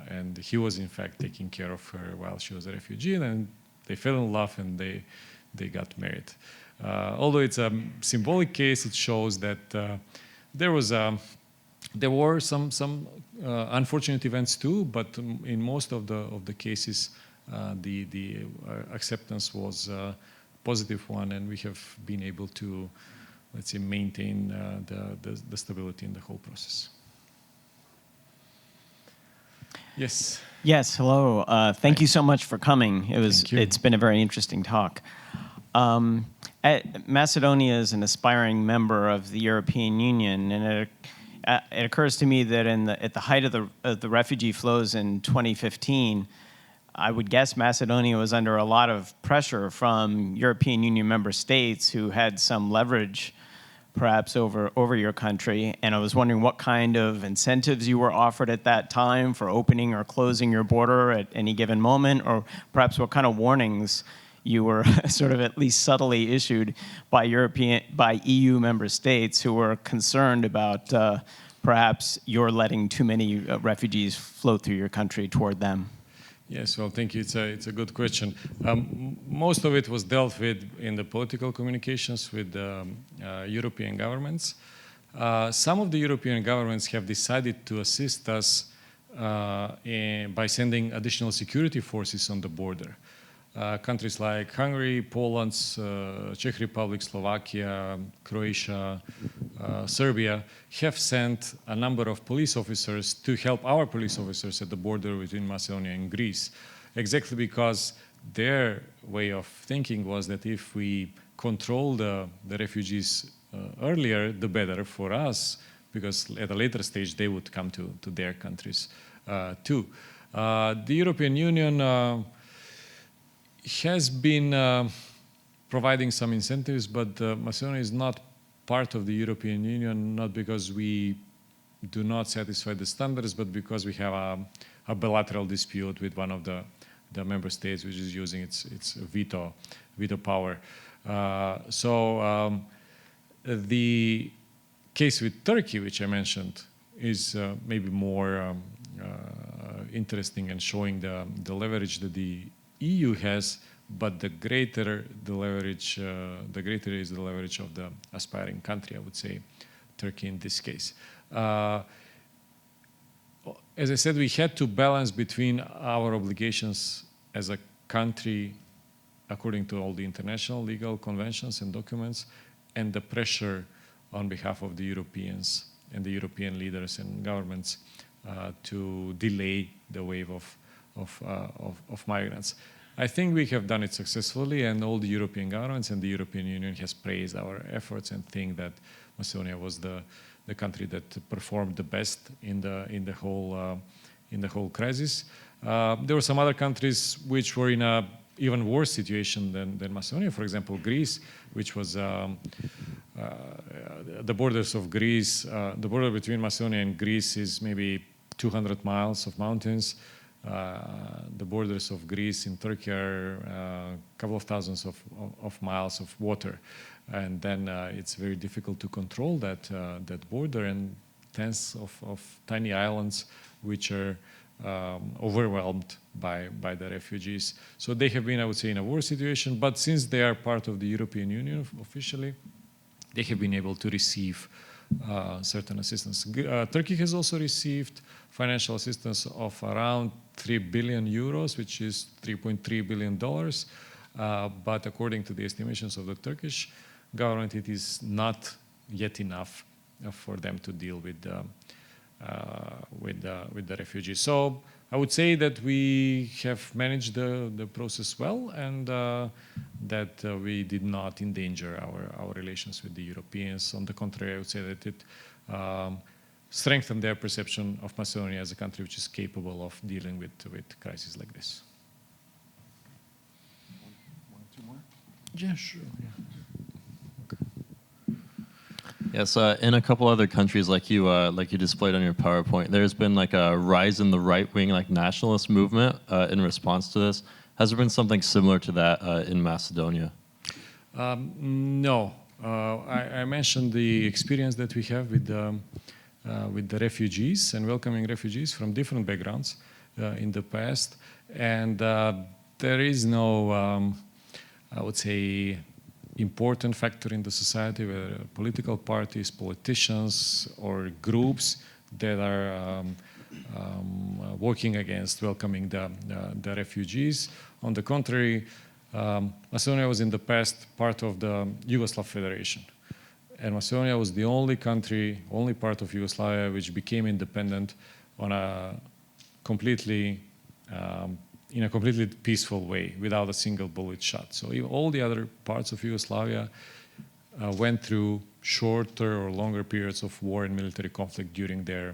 And he was in fact taking care of her while she was a refugee, and then they fell in love and they got married. Although it's a symbolic case, it shows that there were some unfortunate events too, but in most of the cases, the acceptance was a positive one, and we have been able to, let's say, maintain the stability in the whole process. Yes. Yes, hello. Thank you so much for coming. It's been a very interesting talk. Macedonia is an aspiring member of the European Union, and it occurs to me that at the height of the refugee flows in 2015, I would guess Macedonia was under a lot of pressure from European Union member states who had some leverage perhaps over your country, and I was wondering what kind of incentives you were offered at that time for opening or closing your border at any given moment, or perhaps what kind of warnings you were sort of at least subtly issued by EU member states who were concerned about perhaps you're letting too many refugees flow through your country toward them. Yes, well, thank you. It's a good question. Most of it was dealt with in the political communications with European governments. Some of the European governments have decided to assist us by sending additional security forces on the border. Countries like Hungary, Poland, Czech Republic, Slovakia, Croatia, Serbia have sent a number of police officers to help our police officers at the border between Macedonia and Greece, exactly because their way of thinking was that if we control the refugees earlier, the better for us, because at a later stage they would come to their countries too. The European Union has been providing some incentives, but Macedonia is not part of the European Union, not because we do not satisfy the standards, but because we have a bilateral dispute with one of the member states, which is using its veto power. The case with Turkey, which I mentioned, is maybe more interesting and showing the leverage that the EU has, but the greater the leverage, the greater is the leverage of the aspiring country, I would say, Turkey in this case. As I said, we had to balance between our obligations as a country, according to all the international legal conventions and documents, and the pressure on behalf of the Europeans and the European leaders and governments to delay the wave of migrants. I think we have done it successfully, and all the European governments and the European Union has praised our efforts and think that Macedonia was the country that performed the best in the whole crisis. There were some other countries which were in a even worse situation than Macedonia. For example, Greece, which was the borders of Greece. The border between Macedonia and Greece is maybe 200 miles of mountains. The borders of Greece in Turkey are a couple of thousands of miles of water, and then it's very difficult to control that border, and tens of tiny islands which are overwhelmed by the refugees. So they have been, I would say, in a worse situation, but since they are part of the European Union officially, they have been able to receive certain assistance. Turkey has also received financial assistance of around 3 billion euros, which is $3.3 billion. But according to the estimations of the Turkish government, it is not yet enough for them to deal with the refugees. So I would say that we have managed the process well, and that we did not endanger our relations with the Europeans. On the contrary, I would say that it strengthened their perception of Macedonia as a country which is capable of dealing with crises like this. One or two more? Yeah, sure. Yeah. Yes, in a couple other countries, like you displayed on your PowerPoint, there's been like a rise in the right-wing, like nationalist movement in response to this. Has there been something similar to that in Macedonia? No, I mentioned the experience that we have with the refugees and welcoming refugees from different backgrounds in the past, and there is no, I would say, important factor in the society, whether political parties, politicians, or groups that are working against welcoming the refugees. On the contrary, Macedonia was in the past part of the Yugoslav Federation. And Macedonia was the only country, only part of Yugoslavia which became independent on a completely in a completely peaceful way, without a single bullet shot. So all the other parts of Yugoslavia went through shorter or longer periods of war and military conflict during their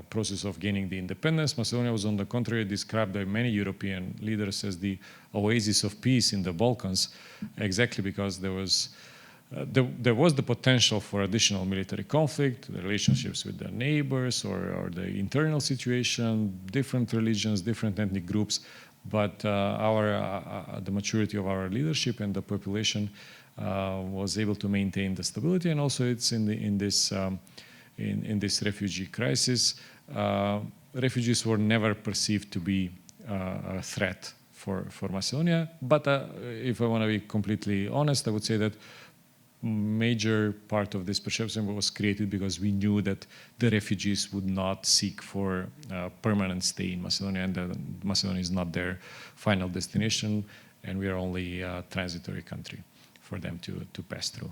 process of gaining the independence. Macedonia was, on the contrary, described by many European leaders as the oasis of peace in the Balkans, exactly because there was the potential for additional military conflict, the relationships with the neighbors, or the internal situation, different religions, different ethnic groups, but the maturity of our leadership and the population was able to maintain the stability, and also it's in this refugee crisis. Refugees were never perceived to be a threat for Macedonia, but if I want to be completely honest, I would say that major part of this perception was created because we knew that the refugees would not seek for permanent stay in Macedonia, and that Macedonia is not their final destination, and we are only a transitory country for them to pass through.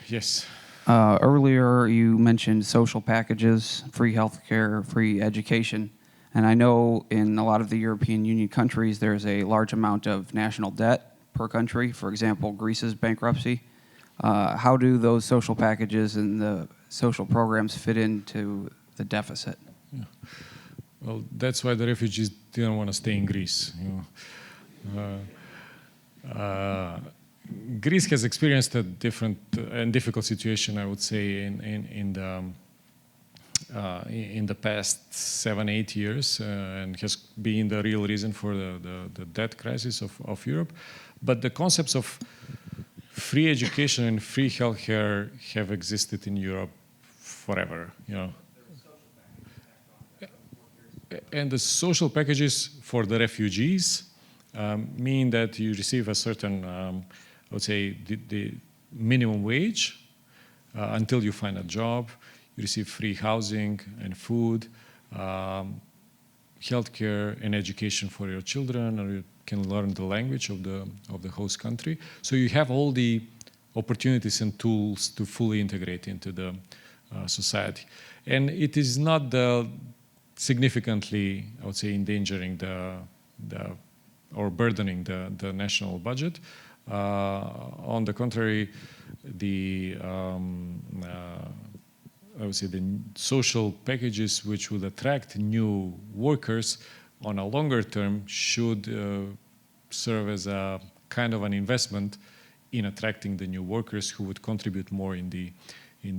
Yes. Earlier, you mentioned social packages, free healthcare, free education, and I know in a lot of the European Union countries there's a large amount of national debt per country. For example, Greece's bankruptcy. How do those social packages and the social programs fit into the deficit? Yeah. Well, that's why the refugees didn't want to stay in Greece. Greece has experienced a different and difficult situation, I would say, in the past 7-8 years, and has been the real reason for the debt crisis of Europe. But the concepts of free education and free healthcare have existed in Europe forever, And the social packages for the refugees mean that you receive a certain, I would say, the minimum wage until you find a job. You receive free housing and food, healthcare and education for your children, or you can learn the language of the host country. So you have all the opportunities and tools to fully integrate into the society. And it is not significantly, I would say, endangering or burdening the national budget. On the contrary, I would say the social packages which would attract new workers on a longer term should serve as a kind of an investment in attracting the new workers who would contribute more in the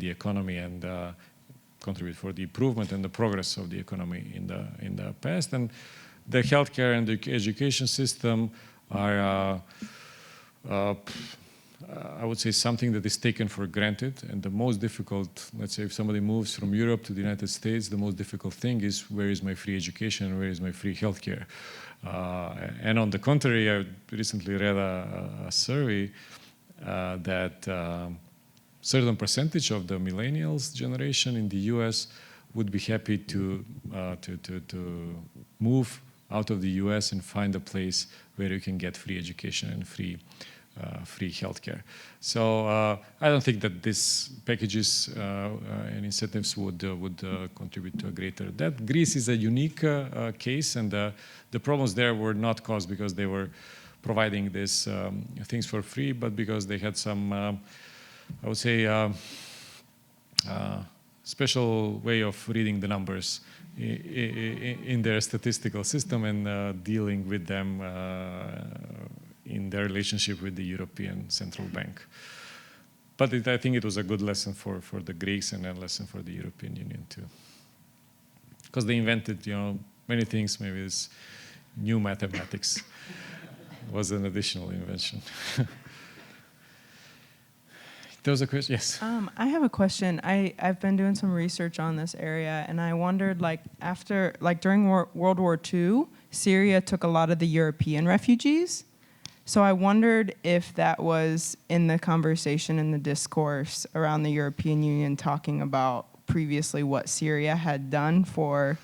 economy and contribute for the improvement and the progress of the economy in the past. And the healthcare and the education system are I would say, something that is taken for granted. And the most difficult, let's say, if somebody moves from Europe to the United States, the most difficult thing is, where is my free education and where is my free healthcare? And on the contrary, I recently read a survey that certain percentage of the millennials generation in the US would be happy to move out of the US and find a place where you can get free education and free healthcare. So I don't think that these packages and incentives would contribute to a greater debt. Greece is a unique case, and the problems there were not caused because they were providing these things for free, but because they had some, I would say, special way of reading the numbers in their statistical system and dealing with them in their relationship with the European Central Bank. But I think it was a good lesson for the Greeks and a lesson for the European Union too. Because they invented, many things. Maybe this new mathematics was an additional invention. There was a question, yes. I have a question. I've been doing some research on this area, and I wondered, during World War II, Syria took a lot of the European refugees. So I wondered if that was in the conversation, in the discourse around the European Union, talking about previously what Syria had done for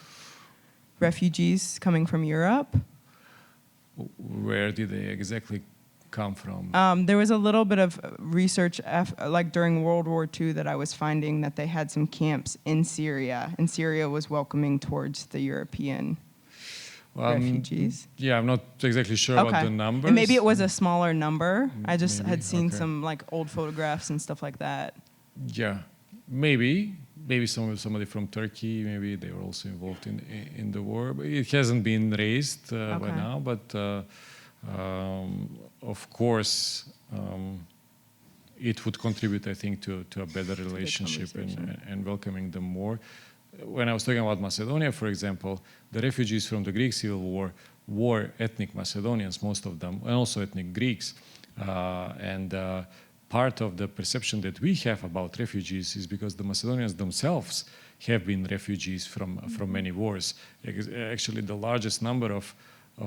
refugees coming from Europe. Where did they exactly come from? There was a little bit of research, during World War II, that I was finding that they had some camps in Syria, and Syria was welcoming towards the European refugees. Yeah, I'm not exactly sure about the numbers. And maybe it was a smaller number. I just had seen some old photographs and stuff like that. Yeah, maybe somebody from Turkey. Maybe they were also involved in the war. But it hasn't been raised by now, but. Of course, it would contribute, I think, to a better relationship and welcoming them more. When I was talking about Macedonia, for example, the refugees from the Greek Civil War were ethnic Macedonians, most of them, and also ethnic Greeks. And part of the perception that we have about refugees is because the Macedonians themselves have been refugees from many wars. Actually, the largest number of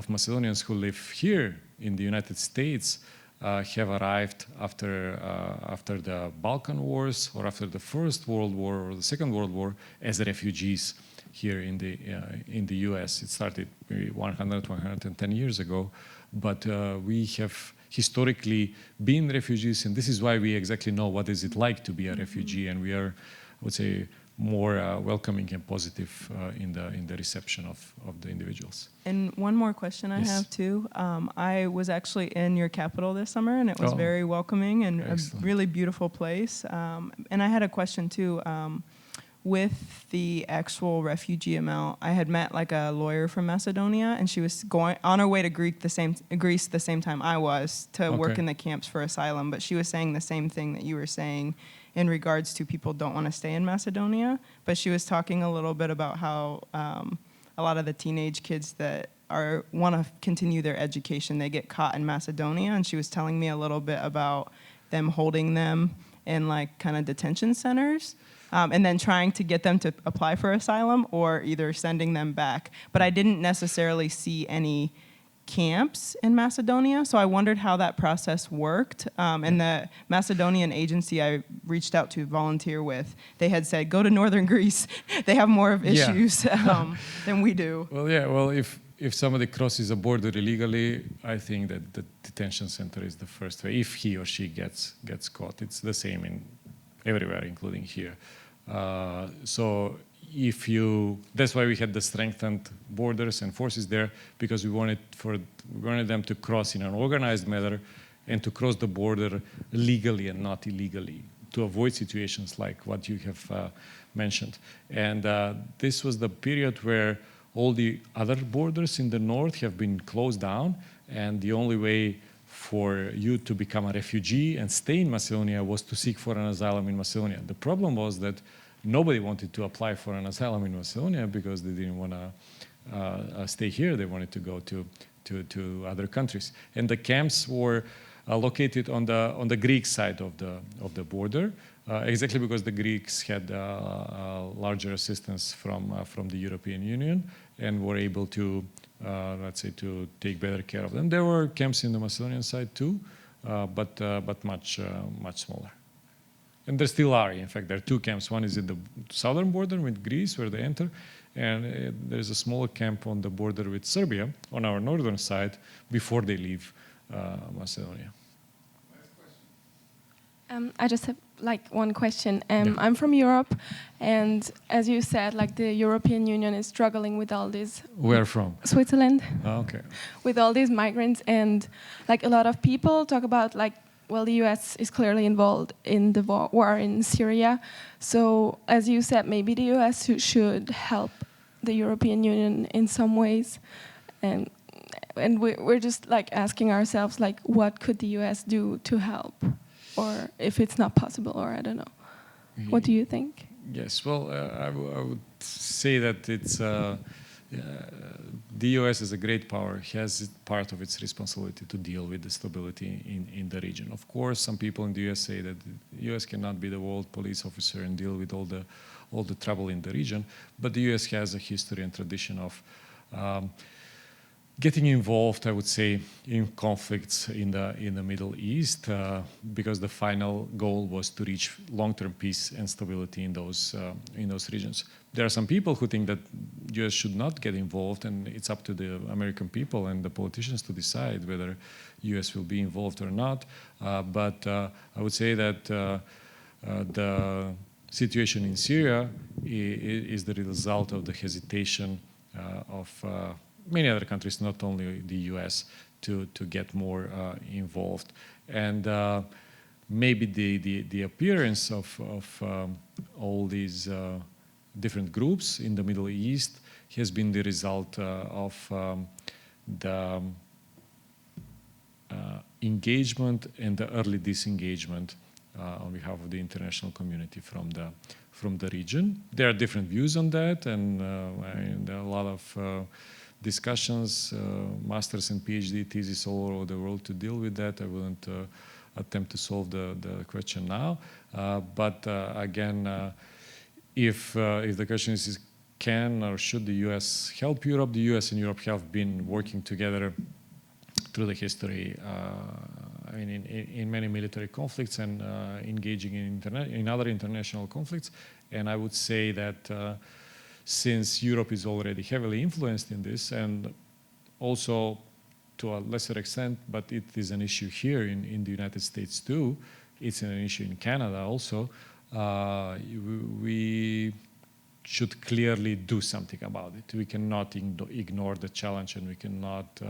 Macedonians who live here in the United States have arrived after the Balkan Wars or after the First World War or the Second World War as refugees here in the US. It started maybe 110 years ago, but we have historically been refugees, and this is why we exactly know what is it like to be a refugee, and we are, I would say, more welcoming and positive in the reception of the individuals. And one more question I have too. I was actually in your capital this summer, and it was very welcoming and excellent. A really beautiful place. And I had a question too. With the actual refugee amount, I had met a lawyer from Macedonia, and she was going on her way to Greece the same time I was to work in the camps for asylum. But she was saying the same thing that you were saying in regards to people don't want to stay in Macedonia. But she was talking a little bit about how a lot of the teenage kids that want to continue their education, they get caught in Macedonia. And she was telling me a little bit about them holding them in kind of detention centers. And then trying to get them to apply for asylum or either sending them back. But I didn't necessarily see any camps in Macedonia, so I wondered how that process worked. And the Macedonian agency I reached out to volunteer with, they had said, go to northern Greece. They have more of issues than we do. Well, if somebody crosses a border illegally, I think that the detention center is the first way. If he or she gets caught, it's the same in everywhere, including here. So that's why we had the strengthened borders and forces there, because we wanted them to cross in an organized manner and to cross the border legally and not illegally, to avoid situations like what you have mentioned. And this was the period where all the other borders in the north have been closed down, and the only way for you to become a refugee and stay in Macedonia was to seek for an asylum in Macedonia. The problem was that nobody wanted to apply for an asylum in Macedonia because they didn't want to stay here. They wanted to go to other countries. And the camps were located on the Greek side of the border, exactly because the Greeks had larger assistance from the European Union and were able to, let's say, to take better care of them. There were camps in the Macedonian side too, but much smaller. And there still are. In fact, there are two camps. One is at the southern border with Greece, where they enter, and there's a smaller camp on the border with Serbia, on our northern side, before they leave Macedonia. I just have like one question. I'm from Europe, and as you said, like the European Union is struggling with all these. Where from? Switzerland. Oh, okay. With all these migrants, and like a lot of people talk about like, well, the U.S. is clearly involved in the war in Syria. So, as you said, maybe the U.S. should help the European Union in some ways, and we're just like asking ourselves, like, what could the U.S. do to help, or if it's not possible, or I don't know. What do you think? Yes. Well, I would say that it's. The U.S. is a great power, has part of its responsibility to deal with the stability in the region. Of course, some people in the U.S. say that the U.S. cannot be the world police officer and deal with all the trouble in the region, but the U.S. has a history and tradition of getting involved, I would say, in conflicts in the Middle East, because the final goal was to reach long-term peace and stability in those regions. There are some people who think that U.S. should not get involved, and it's up to the American people and the politicians to decide whether U.S. will be involved or not. But I would say that the situation in Syria is the result of the hesitation of many other countries, not only the U.S., to get more involved. And maybe the appearance of all these different groups in the Middle East has been the result of the engagement and the early disengagement on behalf of the international community from the region. There are different views on that, and there are a lot of discussions, master's and PhD theses all over the world to deal with that. I wouldn't attempt to solve the question now. But again, if the question is can or should the U.S. help Europe, the U.S. and Europe have been working together through the history in many military conflicts and engaging in other international conflicts. And I would say that since Europe is already heavily influenced in this, and also to a lesser extent, but it is an issue here in the United States too, it's an issue in Canada also, we should clearly do something about it. We cannot ignore the challenge, and we cannot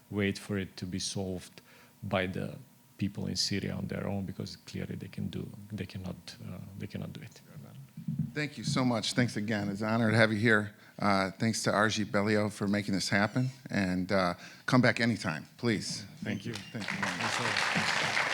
wait for it to be solved by the people in Syria on their own, because clearly they cannot do it. Thank you so much. Thanks again. It's an honor to have you here. Thanks to Arji Belio for making this happen, and come back anytime, please. Thank you. Thank you very much.